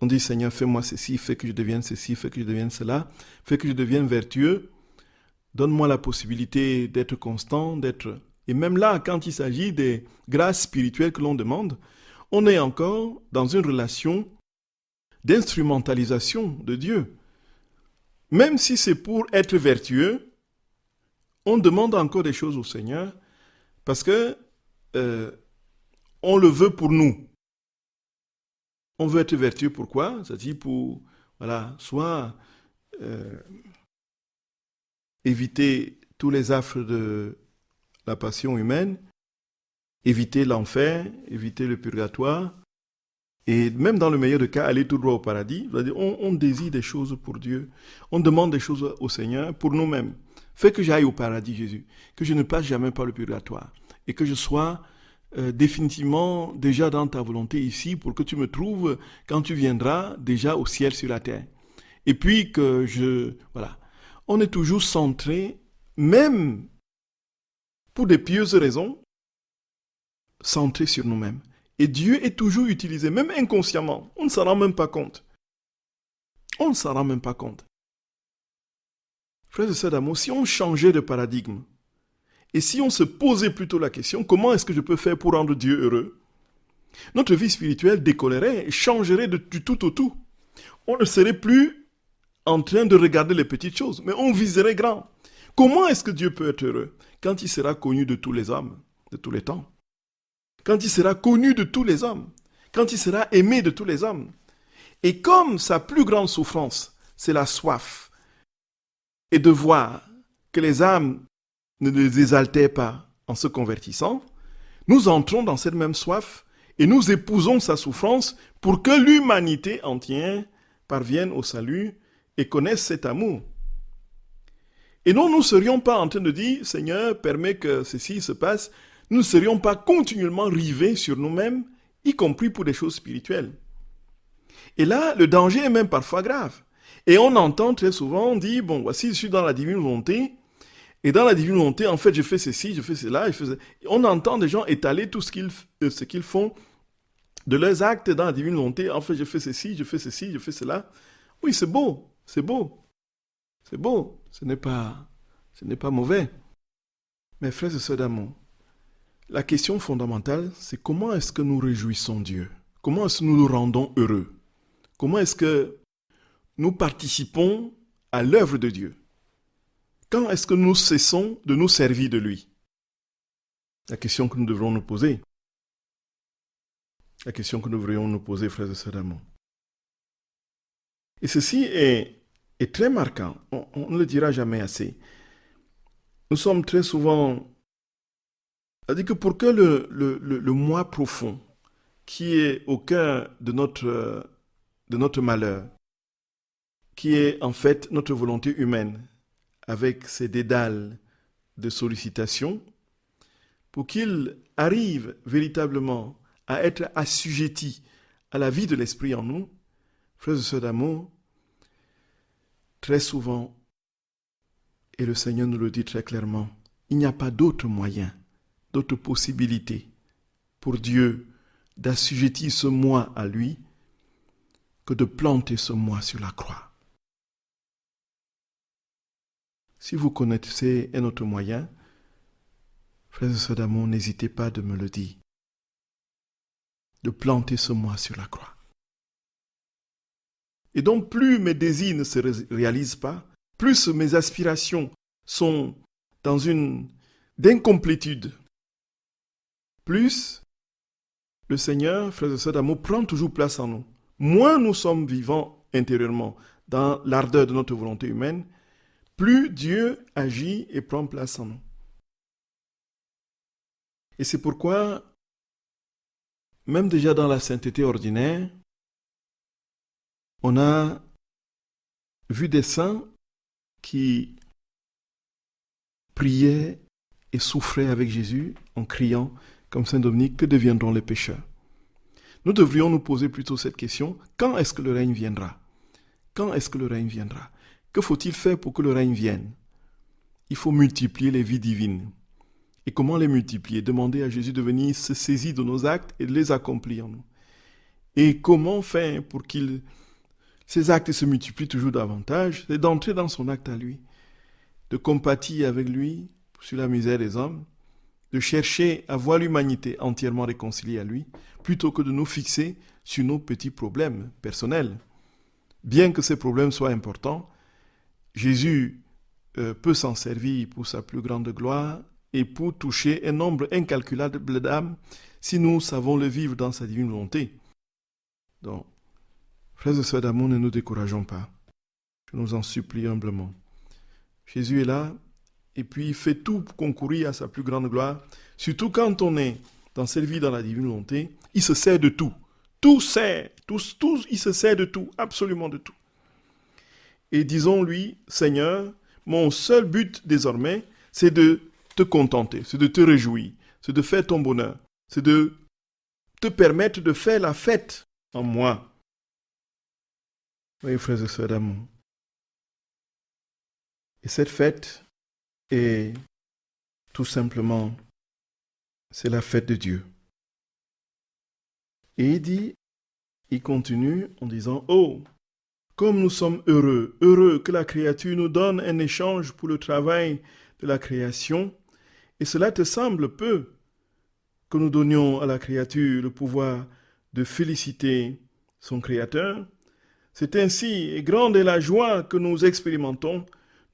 On dit, Seigneur, fais-moi ceci, fais que je devienne ceci, fais que je devienne cela, fais que je devienne vertueux, donne-moi la possibilité d'être constant, d'être... Et même là, quand il s'agit des grâces spirituelles que l'on demande, on est encore dans une relation d'instrumentalisation de Dieu. Même si c'est pour être vertueux, on demande encore des choses au Seigneur parce que on le veut pour nous. On veut être vertueux pourquoi? C'est-à-dire pour, soit éviter tous les affres de la passion humaine, éviter l'enfer, éviter le purgatoire, et même dans le meilleur des cas, aller tout droit au paradis. C'est-à-dire, on désire des choses pour Dieu. On demande des choses au Seigneur pour nous-mêmes. Fais que j'aille au paradis, Jésus, que je ne passe jamais par le purgatoire, et que je sois définitivement déjà dans ta volonté ici, pour que tu me trouves, quand tu viendras, déjà au ciel sur la terre. Et puis que on est toujours centré, même pour des pieuses raisons, centré sur nous-mêmes. Et Dieu est toujours utilisé, même inconsciemment. On ne s'en rend même pas compte. On ne s'en rend même pas compte. Frères et sœurs d'amour, si on changeait de paradigme, et si on se posait plutôt la question, comment est-ce que je peux faire pour rendre Dieu heureux? Notre vie spirituelle décollerait et changerait du tout au tout. On ne serait plus en train de regarder les petites choses, mais on viserait grand. Comment est-ce que Dieu peut être heureux? Quand il sera connu de tous les hommes, de tous les temps. Quand il sera connu de tous les hommes. Quand il sera aimé de tous les hommes. Et comme sa plus grande souffrance, c'est la soif, et de voir que les âmes ne les désaltèrent pas en se convertissant, nous entrons dans cette même soif et nous épousons sa souffrance pour que l'humanité entière parvienne au salut et connaisse cet amour. Et non, nous ne serions pas en train de dire, Seigneur, permets que ceci se passe. Nous ne serions pas continuellement rivés sur nous-mêmes, y compris pour des choses spirituelles. Et là, le danger est même parfois grave. Et on entend très souvent dire, bon, voici, je suis dans la divine volonté, et dans la divine volonté, en fait, je fais ceci, je fais cela. On entend des gens étaler tout ce qu'ils font de leurs actes dans la divine volonté. En fait, je fais ceci, je fais ceci, je fais cela. Oui, c'est beau, c'est beau. C'est beau, ce n'est pas mauvais. Mais frères et sœurs d'amour, la question fondamentale, c'est comment est-ce que nous réjouissons Dieu? Comment est-ce que nous le rendons heureux? Comment est-ce que nous participons à l'œuvre de Dieu? Quand est-ce que nous cessons de nous servir de lui? La question que nous devrons nous poser. La question que nous devrions nous poser, frères et sœurs d'amour. Et ceci est très marquant. On ne le dira jamais assez. Nous sommes très souvent... C'est-à-dire que pour que le moi profond, qui est au cœur de notre malheur, qui est en fait notre volonté humaine, avec ses dédales de sollicitation, pour qu'il arrive véritablement à être assujetti à la vie de l'esprit en nous, frères et sœurs d'amour, très souvent, et le Seigneur nous le dit très clairement, il n'y a pas d'autre moyen, d'autre possibilité pour Dieu d'assujettir ce moi à lui que de planter ce moi sur la croix. Si vous connaissez un autre moyen, frères et sœurs d'amour, n'hésitez pas de me le dire. De planter ce moi sur la croix. Et donc, plus mes désirs ne se réalisent pas, plus mes aspirations sont dans d'incomplétude, plus le Seigneur, frères et sœurs d'amour, prend toujours place en nous. Moins nous sommes vivants intérieurement dans l'ardeur de notre volonté humaine, plus Dieu agit et prend place en nous. Et c'est pourquoi, même déjà dans la sainteté ordinaire, on a vu des saints qui priaient et souffraient avec Jésus en criant, comme saint Dominique, que deviendront les pécheurs? Nous devrions nous poser plutôt cette question, quand est-ce que le règne viendra? Quand est-ce que le règne viendra? Que faut-il faire pour que le règne vienne? Il faut multiplier les vies divines. Et comment les multiplier? Demander à Jésus de venir se saisir de nos actes et de les accomplir en nous. Et comment faire pour qu'il ces actes se multiplient toujours davantage? C'est d'entrer dans son acte à lui, de compatir avec lui sur la misère des hommes, de chercher à voir l'humanité entièrement réconciliée à lui, plutôt que de nous fixer sur nos petits problèmes personnels. Bien que ces problèmes soient importants, Jésus peut s'en servir pour sa plus grande gloire et pour toucher un nombre incalculable d'âmes si nous savons le vivre dans sa divine volonté. Donc, frères et sœurs d'amour, ne nous décourageons pas. Je nous en supplie humblement. Jésus est là et puis il fait tout pour concourir à sa plus grande gloire. Surtout quand on est dans cette vie dans la divine volonté, il se sert de tout. Tout sert, il se sert de tout, absolument de tout. Et disons-lui, Seigneur, mon seul but désormais, c'est de te contenter, c'est de te réjouir, c'est de faire ton bonheur, c'est de te permettre de faire la fête en moi. Oui, frères et sœurs d'amour. Et cette fête est tout simplement, c'est la fête de Dieu. Et il continue en disant, oh, comme nous sommes heureux, heureux que la créature nous donne un échange pour le travail de la création, et cela te semble peu que nous donnions à la créature le pouvoir de féliciter son Créateur. C'est ainsi, et grande est la joie que nous expérimentons,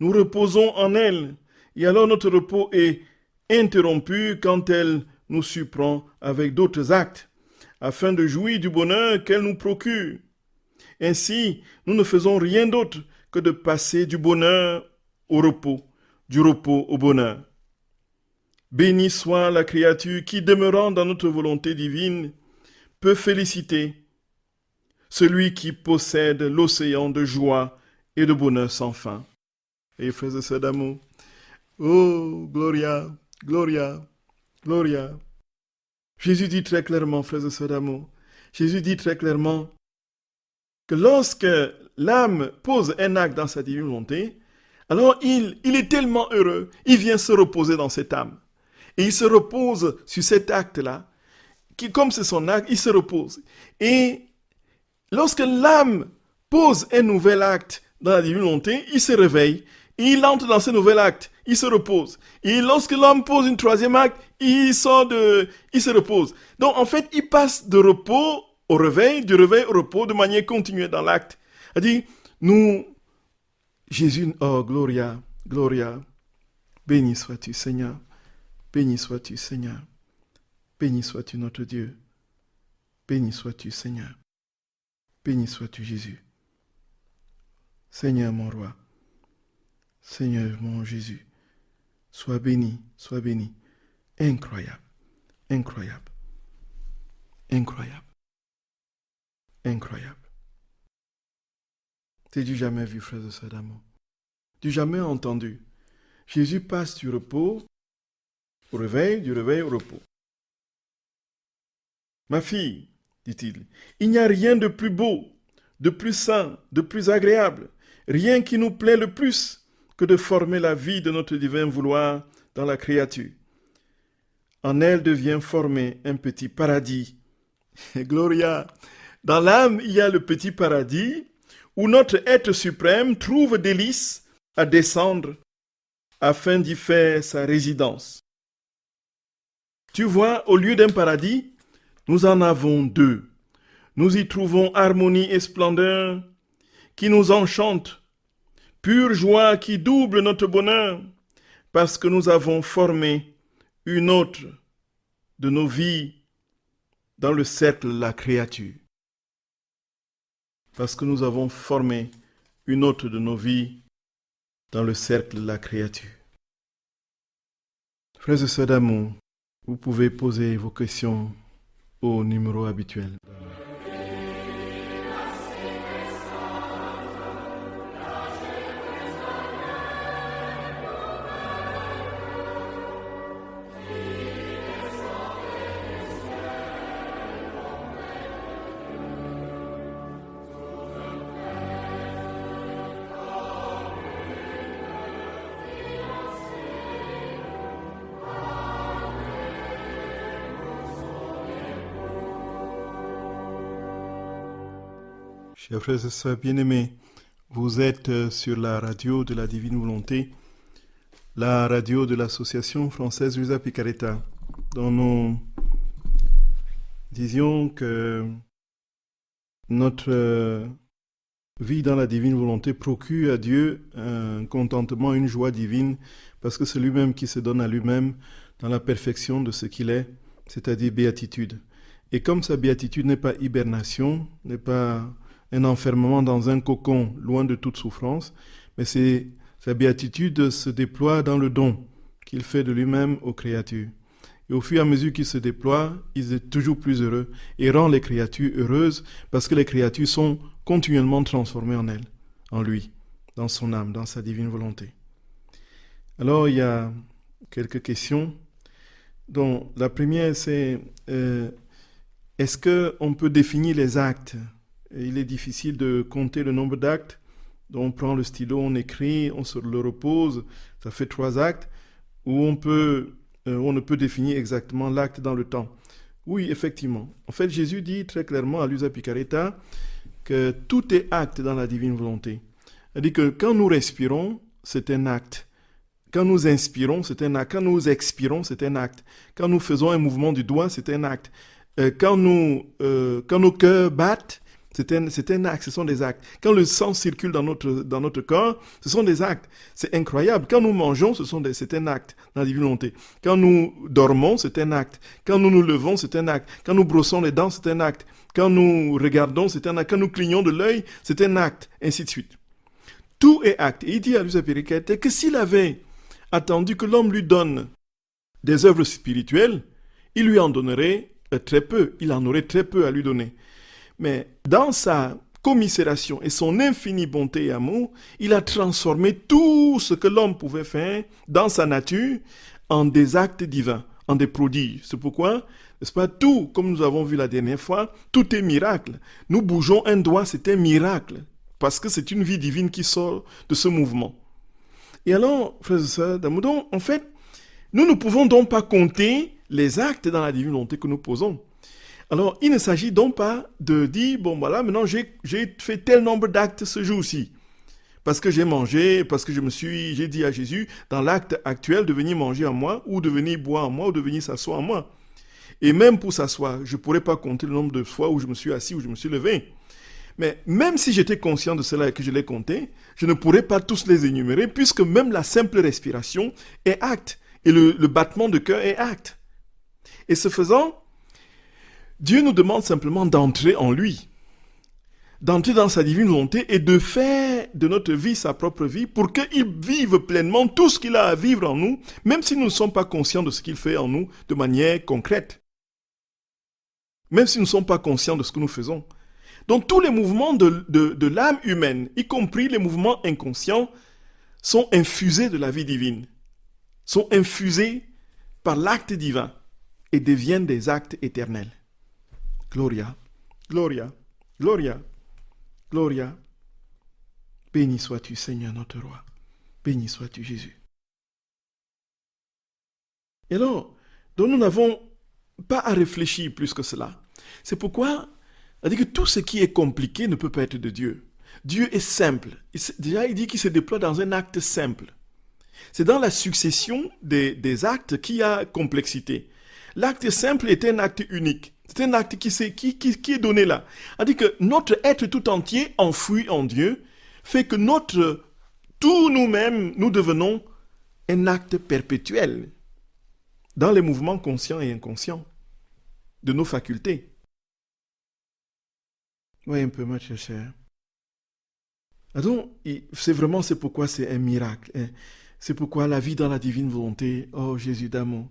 nous reposons en elle, et alors notre repos est interrompu quand elle nous surprend avec d'autres actes, afin de jouir du bonheur qu'elle nous procure. Ainsi, nous ne faisons rien d'autre que de passer du bonheur au repos, du repos au bonheur. Béni soit la créature qui, demeurant dans notre volonté divine, peut féliciter celui qui possède l'océan de joie et de bonheur sans fin. Et frères et sœurs d'amour, oh, Gloria, Gloria, Gloria. Jésus dit très clairement, frères et sœurs d'amour, Jésus dit très clairement que lorsque l'âme pose un acte dans sa divine volonté, alors il est tellement heureux, il vient se reposer dans cette âme. Et il se repose sur cet acte-là, qui, comme c'est son acte, il se repose. Et lorsque l'âme pose un nouvel acte dans la divine volonté, il se réveille, et il entre dans ce nouvel acte, il se repose. Et lorsque l'homme pose une troisième acte, il se repose. Donc en fait, il passe de repos au réveil, du réveil au repos, de manière continuelle dans l'acte. C'est-à-dire, Jésus, oh Gloria, Gloria, béni sois-tu Seigneur. Béni sois-tu, Seigneur. Béni sois-tu, notre Dieu. Béni sois-tu, Seigneur. Béni sois-tu, Jésus. Seigneur, mon roi. Seigneur, mon Jésus. Sois béni, sois béni. Incroyable, incroyable, incroyable, incroyable. T'es-tu jamais vu, frères et sœurs d'amour? Tu jamais entendu? Jésus passe du repos au réveil, du réveil au repos. Ma fille, dit-il, il n'y a rien de plus beau, de plus sain, de plus agréable, rien qui nous plaît le plus que de former la vie de notre divin vouloir dans la créature. En elle devient formé un petit paradis. Gloria, dans l'âme, il y a le petit paradis où notre être suprême trouve délice à descendre afin d'y faire sa résidence. Tu vois, au lieu d'un paradis, nous en avons deux. Nous y trouvons harmonie et splendeur qui nous enchantent, pure joie qui double notre bonheur, parce que nous avons formé une autre de nos vies dans le cercle de la créature. Parce que nous avons formé une autre de nos vies dans le cercle de la créature. Frères et sœurs d'amour, vous pouvez poser vos questions au numéro habituel. Chers frères et sœurs bien-aimés, vous êtes sur la radio de la Divine Volonté, la radio de l'Association française Luisa Picaretta, dont nous disions que notre vie dans la Divine Volonté procure à Dieu un contentement, une joie divine, parce que c'est lui-même qui se donne à lui-même dans la perfection de ce qu'il est, c'est-à-dire béatitude. Et comme sa béatitude n'est pas hibernation, n'est pas un enfermement dans un cocon, loin de toute souffrance, mais sa béatitude se déploie dans le don qu'il fait de lui-même aux créatures. Et au fur et à mesure qu'il se déploie, il est toujours plus heureux et rend les créatures heureuses parce que les créatures sont continuellement transformées en elle, en lui, dans son âme, dans sa divine volonté. Alors, il y a quelques questions. Donc, la première, c'est est-ce qu'on peut définir les actes? Il est difficile de compter le nombre d'actes Donc on prend le stylo, on écrit, on se le repose, ça fait 3 actes, où on ne peut définir exactement l'acte dans le temps. Oui, effectivement. En fait, Jésus dit très clairement à Luisa Picaretta que tout est acte dans la divine volonté. Il dit que quand nous respirons, c'est un acte. Quand nous inspirons, c'est un acte. Quand nous expirons, c'est un acte. Quand nous faisons un mouvement du doigt, c'est un acte. Quand nos cœurs battent, c'est un acte, ce sont des actes. Quand le sang circule dans notre corps, ce sont des actes. C'est incroyable. Quand nous mangeons, c'est un acte dans la divine volonté. Quand nous dormons, c'est un acte. Quand nous nous levons, c'est un acte. Quand nous brossons les dents, c'est un acte. Quand nous regardons, c'est un acte. Quand nous clignons de l'œil, c'est un acte, ainsi de suite. Tout est acte. Et il dit à Luisa Picaretta que s'il avait attendu que l'homme lui donne des œuvres spirituelles, il lui en donnerait très peu. Il en aurait très peu à lui donner. Mais dans sa commisération et son infinie bonté et amour, il a transformé tout ce que l'homme pouvait faire dans sa nature en des actes divins, en des prodiges. C'est pourquoi, n'est-ce pas, tout, comme nous avons vu la dernière fois, tout est miracle. Nous bougeons un doigt, c'est un miracle, parce que c'est une vie divine qui sort de ce mouvement. Et alors, frères et sœurs d'amour, en fait, nous ne pouvons donc pas compter les actes dans la divine volonté que nous posons. Alors, il ne s'agit donc pas de dire, bon voilà, maintenant j'ai fait tel nombre d'actes ce jour-ci. Parce que j'ai mangé, parce que j'ai dit à Jésus, dans l'acte actuel, de venir manger en moi, ou de venir boire en moi, ou de venir s'asseoir en moi. Et même pour s'asseoir, je ne pourrais pas compter le nombre de fois où je me suis assis, où je me suis levé. Mais même si j'étais conscient de cela et que je l'ai compté, je ne pourrais pas tous les énumérer, puisque même la simple respiration est acte, et le battement de cœur est acte. Et ce faisant, Dieu nous demande simplement d'entrer en lui, d'entrer dans sa divine volonté et de faire de notre vie sa propre vie pour qu'il vive pleinement tout ce qu'il a à vivre en nous, même si nous ne sommes pas conscients de ce qu'il fait en nous de manière concrète. Même si nous ne sommes pas conscients de ce que nous faisons. Donc tous les mouvements de l'âme humaine, y compris les mouvements inconscients, sont infusés de la vie divine, sont infusés par l'acte divin et deviennent des actes éternels. Gloria, Gloria, Gloria, Gloria. Béni sois-tu, Seigneur notre roi. Béni sois-tu, Jésus. Et alors, donc nous n'avons pas à réfléchir plus que cela. C'est pourquoi, c'est-à-dire que tout ce qui est compliqué ne peut pas être de Dieu. Dieu est simple. Déjà, il dit qu'il se déploie dans un acte simple. C'est dans la succession des actes qu'il y a complexité. L'acte simple est un acte unique. C'est un acte qui est donné là. C'est-à-dire que notre être tout entier, enfoui en Dieu, fait que tout nous-mêmes, nous devenons un acte perpétuel dans les mouvements conscients et inconscients de nos facultés. Oui, un peu, ma chère. Donc, c'est pourquoi c'est un miracle. C'est pourquoi la vie dans la divine volonté, oh Jésus d'amour,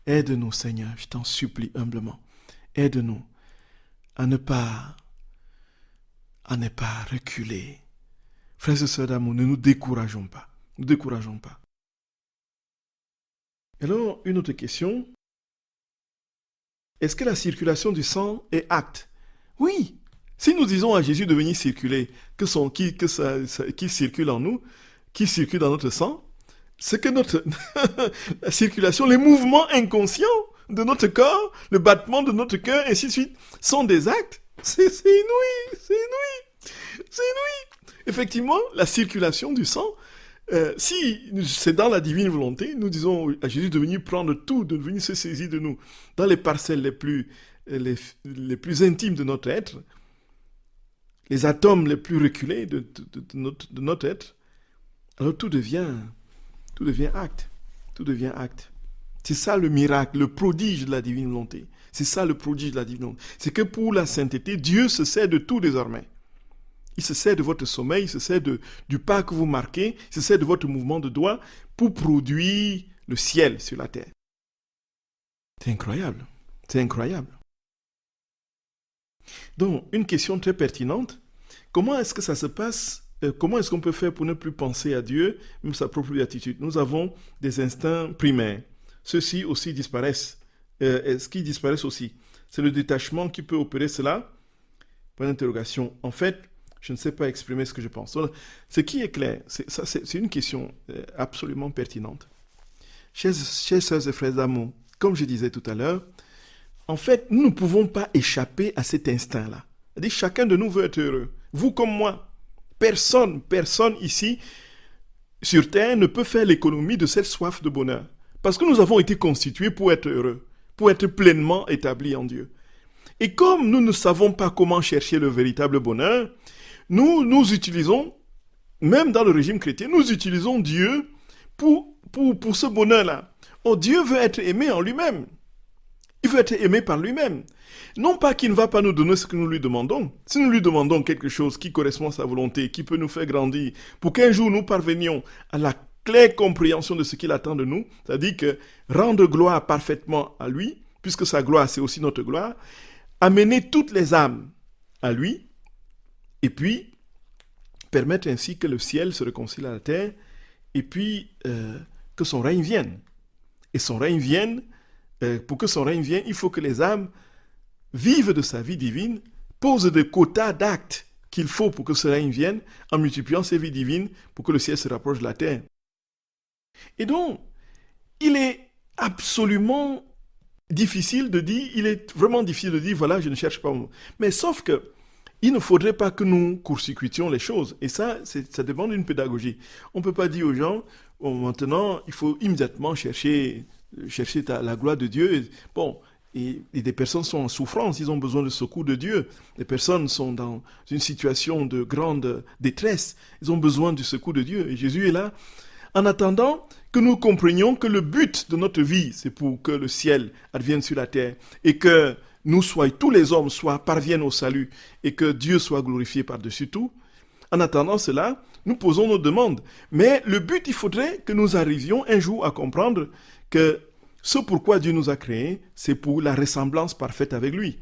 aide-nous Seigneur, je t'en supplie humblement. Aide-nous à ne pas reculer. Frères et sœurs d'amour, ne nous décourageons pas. Ne nous décourageons pas. Alors, une autre question. Est-ce que la circulation du sang est acte? Oui. Si nous disons à Jésus de venir circuler, qu'il circule en nous, qu'il circule dans notre sang, c'est que la circulation, les mouvements inconscients de notre corps, le battement de notre cœur, ainsi de suite, sont des actes. C'est inouï, c'est inouï, c'est inouï. Effectivement, la circulation du sang, si c'est dans la divine volonté, nous disons à Jésus de venir prendre tout, de venir se saisir de nous, dans les parcelles les plus intimes de notre être, les atomes les plus reculés de notre être, alors tout devient acte. Tout devient acte. C'est ça le miracle, le prodige de la divine volonté. C'est ça le prodige de la divine volonté. C'est que pour la sainteté, Dieu se sert de tout désormais. Il se sert de votre sommeil, il se sert du pas que vous marquez, il se sert de votre mouvement de doigt pour produire le ciel sur la terre. C'est incroyable. C'est incroyable. Donc, une question très pertinente. Comment est-ce que ça se passe? Comment est-ce qu'on peut faire pour ne plus penser à Dieu, même sa propre attitude? Nous avons des instincts primaires. Ceux-ci aussi disparaissent. Est-ce qu'ils disparaissent aussi? C'est le détachement qui peut opérer cela? Point d'interrogation. En fait, Je ne sais pas exprimer ce que je pense. Donc, ce qui est clair, c'est une question absolument pertinente. Chers sœurs et frères d'amour, comme je disais tout à l'heure, en fait, nous ne pouvons pas échapper à cet instinct-là. C'est-à-dire, chacun de nous veut être heureux. Vous comme moi. Personne ici sur Terre ne peut faire l'économie de cette soif de bonheur. Parce que nous avons été constitués pour être heureux, pour être pleinement établis en Dieu. Et comme nous ne savons pas comment chercher le véritable bonheur, nous utilisons, même dans le régime chrétien, nous utilisons Dieu pour ce bonheur-là. Oh, Dieu veut être aimé en lui-même. Il veut être aimé par lui-même. Non pas qu'il ne va pas nous donner ce que nous lui demandons. Si nous lui demandons quelque chose qui correspond à sa volonté, qui peut nous faire grandir, pour qu'un jour nous parvenions à la claire compréhension de ce qu'il attend de nous, c'est-à-dire que rendre gloire parfaitement à lui, puisque sa gloire c'est aussi notre gloire, amener toutes les âmes à lui, et puis permettre ainsi que le ciel se réconcilie à la terre, et puis que son règne vienne. Et son règne vienne, pour que son règne vienne, il faut que les âmes vivent de sa vie divine, posent des quotas d'actes qu'il faut pour que ce règne vienne, en multipliant ces vies divines pour que le ciel se rapproche de la terre. Et donc, il est absolument difficile de dire, voilà, je ne cherche pas. Mais sauf que, il ne faudrait pas que nous court-circuitions les choses. Et ça demande une pédagogie. On ne peut pas dire aux gens, maintenant, il faut immédiatement chercher la gloire de Dieu. Bon, et des personnes sont en souffrance, ils ont besoin de secours de Dieu. Des personnes sont dans une situation de grande détresse, ils ont besoin du secours de Dieu. Et Jésus est là, en attendant que nous comprenions que le but de notre vie, c'est pour que le ciel advienne sur la terre et que tous les hommes parviennent au salut et que Dieu soit glorifié par-dessus tout. En attendant cela, nous posons nos demandes. Mais le but, il faudrait que nous arrivions un jour à comprendre que ce pourquoi Dieu nous a créés, c'est pour la ressemblance parfaite avec lui.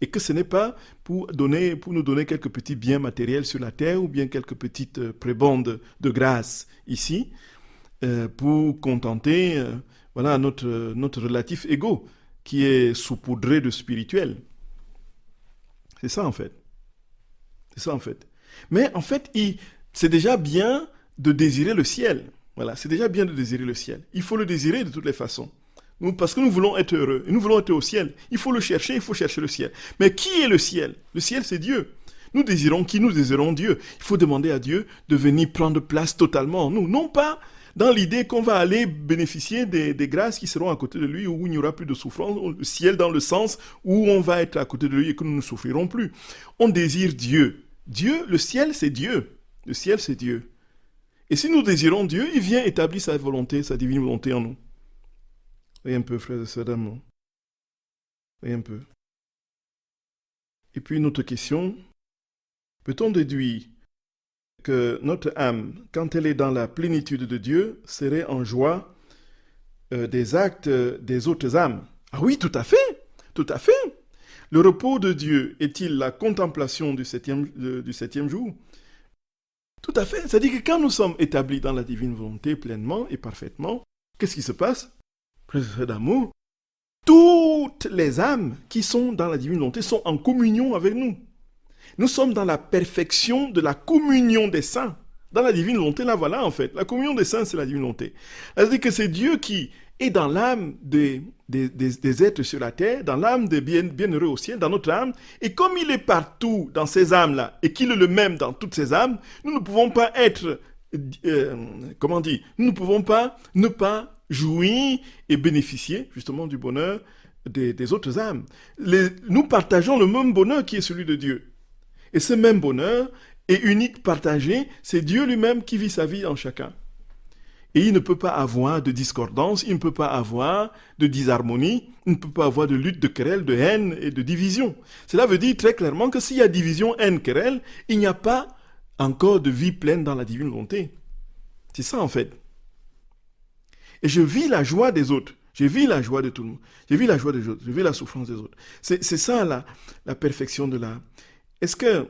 Et que ce n'est pas pour nous donner quelques petits biens matériels sur la terre ou bien quelques petites prébendes de grâce ici, pour contenter notre relatif ego qui est saupoudré de spirituel. C'est ça en fait. Mais en fait, c'est déjà bien de désirer le ciel. Voilà, c'est déjà bien de désirer le ciel. Il faut le désirer de toutes les façons. Parce que nous voulons être heureux, et nous voulons être au ciel. Il faut le chercher, il faut chercher le ciel. Mais qui est le ciel? Le ciel, c'est Dieu. Nous désirons qui? Nous désirons Dieu. Il faut demander à Dieu de venir prendre place totalement en nous. Non pas dans l'idée qu'on va aller bénéficier des grâces qui seront à côté de lui, où il n'y aura plus de souffrance, le ciel dans le sens où on va être à côté de lui et que nous ne souffrirons plus. On désire Dieu. Dieu, le ciel, c'est Dieu. Le ciel, c'est Dieu. Et si nous désirons Dieu, il vient établir sa volonté, sa divine volonté en nous. Voyez un peu, frères et sœurs d'amour. Voyez un peu. Et puis une autre question. Peut-on déduire que notre âme, quand elle est dans la plénitude de Dieu, serait en joie des actes des autres âmes? Ah oui, tout à fait, tout à fait. Le repos de Dieu est-il la contemplation du septième jour? Tout à fait. C'est-à-dire que quand nous sommes établis dans la divine volonté pleinement et parfaitement, qu'est-ce qui se passe? Frères d'amour, toutes les âmes qui sont dans la divine volonté sont en communion avec nous. Nous sommes dans la perfection de la communion des saints. Dans la divine volonté, là voilà en fait. La communion des saints, c'est la divine volonté. C'est-à-dire que c'est Dieu qui est dans l'âme des êtres sur la terre, dans l'âme des bienheureux au ciel, dans notre âme. Et comme il est partout dans ces âmes-là, et qu'il est le même dans toutes ces âmes, nous ne pouvons pas être, nous ne pouvons pas ne pas jouir et bénéficier justement du bonheur des autres âmes. Nous partageons le même bonheur qui est celui de Dieu. Et ce même bonheur est unique, partagé, c'est Dieu lui-même qui vit sa vie en chacun. Et il ne peut pas avoir de discordance, il ne peut pas avoir de disharmonie, il ne peut pas avoir de lutte, de querelle, de haine et de division. Cela veut dire très clairement que s'il y a division, haine, querelle, il n'y a pas encore de vie pleine dans la divine volonté. C'est ça en fait. Et je vis la joie des autres. Je vis la joie de tout le monde. Je vis la joie des autres. Je vis la souffrance des autres. C'est ça la perfection de la... Est-ce que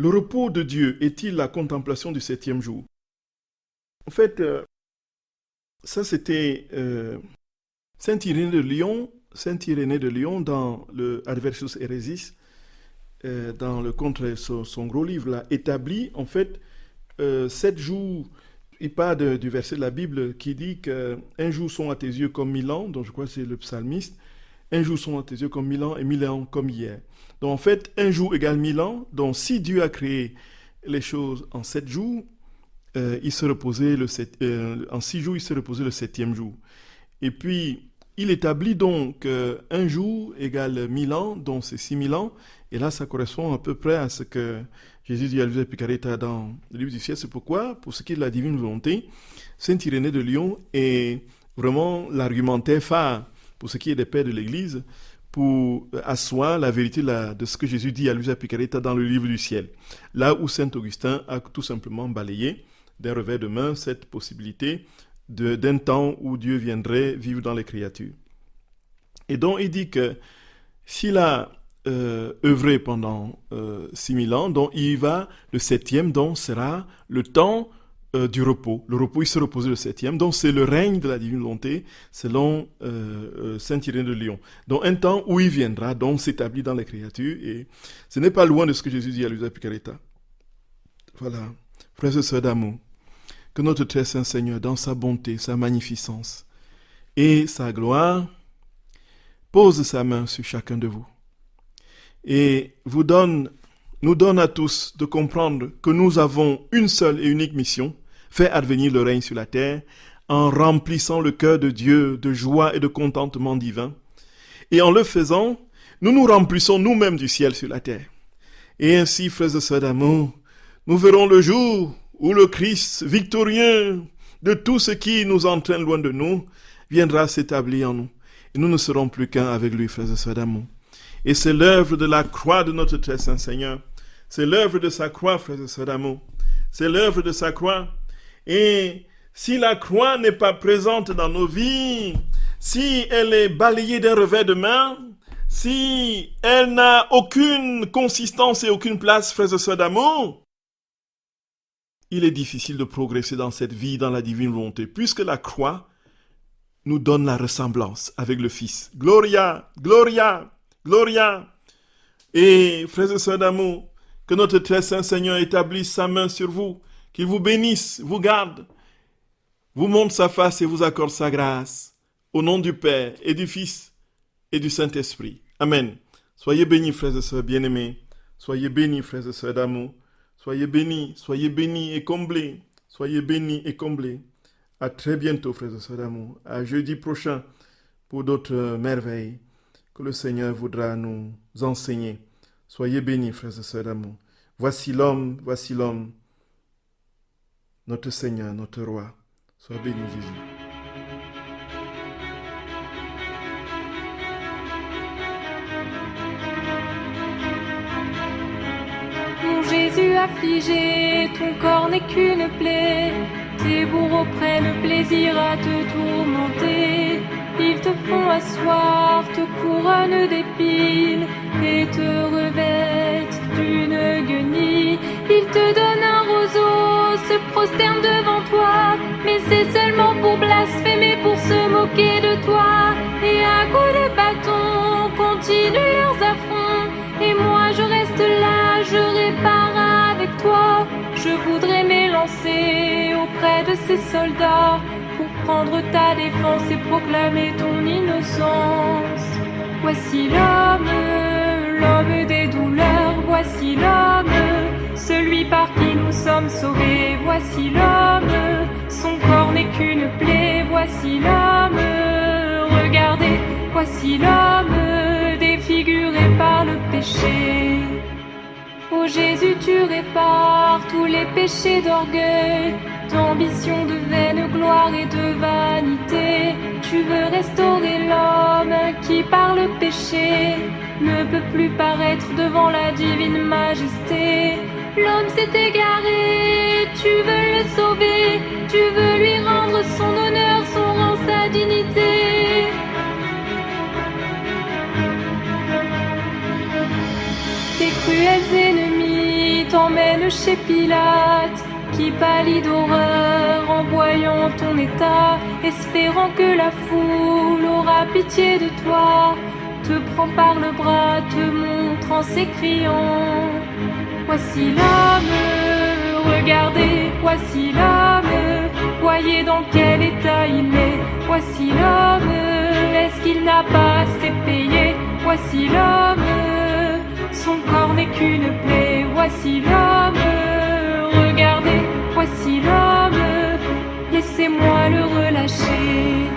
le repos de Dieu est-il la contemplation du septième jour? En fait, ça c'était Saint Irénée de Lyon dans le Adversus Hérésis, dans le contre son gros livre, là, établit en fait 7 jours. Il parle du verset de la Bible qui dit qu'un jour sont à tes yeux comme 1000 ans, donc je crois que c'est le psalmiste. Un jour sont à tes yeux comme 1000 ans et 1000 ans comme hier. Donc en fait, un jour égale 1000 ans. Donc si Dieu a créé les choses en 7 jours, il se reposait en 6 jours, il se reposait le 7e jour. Et puis, il établit donc un jour égale 1000 ans, donc c'est 6000 ans. Et là, ça correspond à peu près à ce que Jésus dit à Luisa Picaretta dans le livre du ciel. C'est pourquoi, pour ce qui est de la divine volonté, Saint Irénée de Lyon est vraiment l'argumentaire phare pour ce qui est des pères de l'Église, pour asseoir la vérité de ce que Jésus dit à Luisa Picaretta dans le livre du ciel. Là où Saint Augustin a tout simplement balayé d'un revers de main cette possibilité d'un temps où Dieu viendrait vivre dans les créatures. Et donc il dit que s'il a œuvré pendant 6000 ans, donc il va, le 7e, donc sera le temps du repos. Le repos, il se reposait le 7e, donc c'est le règne de la divine volonté, selon Saint Irénée de Lyon. Donc un temps où il viendra, donc s'établit dans les créatures, et ce n'est pas loin de ce que Jésus dit à Luisa Picaretta. Voilà, frères et sœurs d'amour, que notre très saint Seigneur, dans sa bonté, sa magnificence et sa gloire, pose sa main sur chacun de vous et nous donne à tous de comprendre que nous avons une seule et unique mission, faire advenir le règne sur la terre en remplissant le cœur de Dieu de joie et de contentement divin. Et en le faisant, nous nous remplissons nous-mêmes du ciel sur la terre. Et ainsi, frères et sœurs d'amour, nous verrons le jour où le Christ, victorieux de tout ce qui nous entraîne loin de nous, viendra s'établir en nous. Et nous ne serons plus qu'un avec lui, frères et sœurs d'amour. Et c'est l'œuvre de la croix de notre très saint Seigneur. C'est l'œuvre de sa croix, frères et sœurs d'amour. C'est l'œuvre de sa croix. Et si la croix n'est pas présente dans nos vies, si elle est balayée d'un revers de main, si elle n'a aucune consistance et aucune place, frères et sœurs d'amour, il est difficile de progresser dans cette vie, dans la divine volonté, puisque la croix nous donne la ressemblance avec le Fils. Gloria, gloria, gloria. Et frères et sœurs d'amour, que notre très saint Seigneur établisse sa main sur vous, qu'il vous bénisse, vous garde, vous montre sa face et vous accorde sa grâce. Au nom du Père et du Fils et du Saint-Esprit. Amen. Soyez bénis, frères et sœurs bien-aimés. Soyez bénis, frères et sœurs d'amour. Soyez bénis et comblés. Soyez bénis et comblés. À très bientôt, frères et sœurs d'amour. À jeudi prochain pour d'autres merveilles que le Seigneur voudra nous enseigner. Soyez bénis, frères et sœurs d'amour. Voici l'homme, notre Seigneur, notre Roi. Sois béni, Jésus. Mon Jésus affligé, ton corps n'est qu'une plaie. Tes bourreaux prennent plaisir à te tourmenter. Ils te font asseoir, te couronnent d'épines et te revêtent d'une guenille. Ils te donnent un roseau, se prosternent devant toi, mais c'est seulement pour blasphémer, pour se moquer de toi. Et à coups de bâton, continuent leurs affronts. Et moi je reste là, je répare avec toi. Je voudrais m'élancer auprès de ces soldats pour prendre ta défense et proclamer ton innocence. Voici l'homme des douleurs. Voici l'homme, celui par qui nous sommes sauvés. Voici l'homme, son corps n'est qu'une plaie. Voici l'homme, regardez, voici l'homme défiguré par le péché. Ô Jésus, tu répares tous les péchés d'orgueil, d'ambition, de vaine gloire et de vanité. Tu veux restaurer l'homme qui par le péché ne peut plus paraître devant la divine majesté. L'homme s'est égaré, tu veux le sauver, tu veux lui rendre son honneur, son rang, sa dignité. Tes cruels ennemis t'emmènent chez Pilate, qui pâlit d'horreur en voyant ton état, espérant que la foule aura pitié de toi. te prend par le bras, te montre en s'écriant: voici l'homme, regardez, voici l'homme, voyez dans quel état il est. Voici l'homme, est-ce qu'il n'a pas assez payé? Voici l'homme, son corps n'est qu'une plaie. Voici l'homme, regardez, voici l'homme, laissez-moi le relâcher.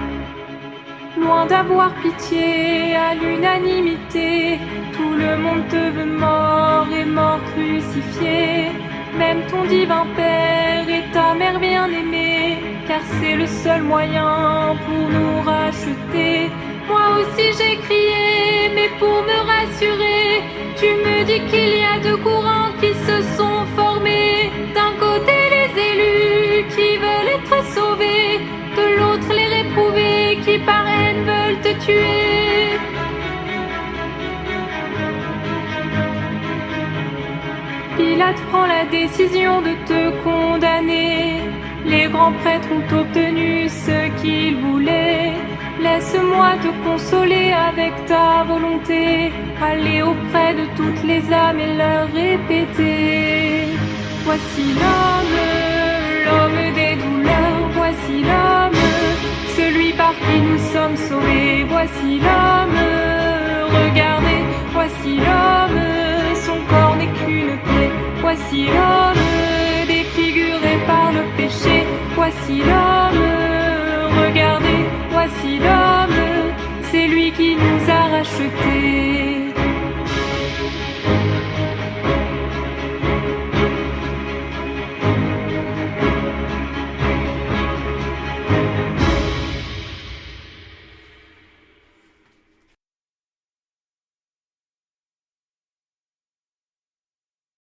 Loin d'avoir pitié à l'unanimité, tout le monde te veut mort et mort crucifié. Même ton divin Père et ta mère bien-aimée, car c'est le seul moyen pour nous racheter. Moi aussi j'ai crié, mais pour me rassurer, tu me dis qu'il y a deux courants qui se sont formés. D'un côté les élus qui veulent être sauvés, de l'autre les réprouvés qui par haine veulent te tuer. Pilate prend la décision de te condamner. Les grands prêtres ont obtenu ce qu'ils voulaient. Laisse-moi te consoler avec ta volonté, aller auprès de toutes les âmes et leur répéter: voici l'homme, l'homme des douleurs. Voici l'homme, celui par qui nous sommes sauvés. Voici l'homme, regardez, voici l'homme, son corps n'est qu'une plaie. Voici l'homme, défiguré par le péché. Voici l'homme, regardez, voici l'homme, c'est lui qui nous a rachetés.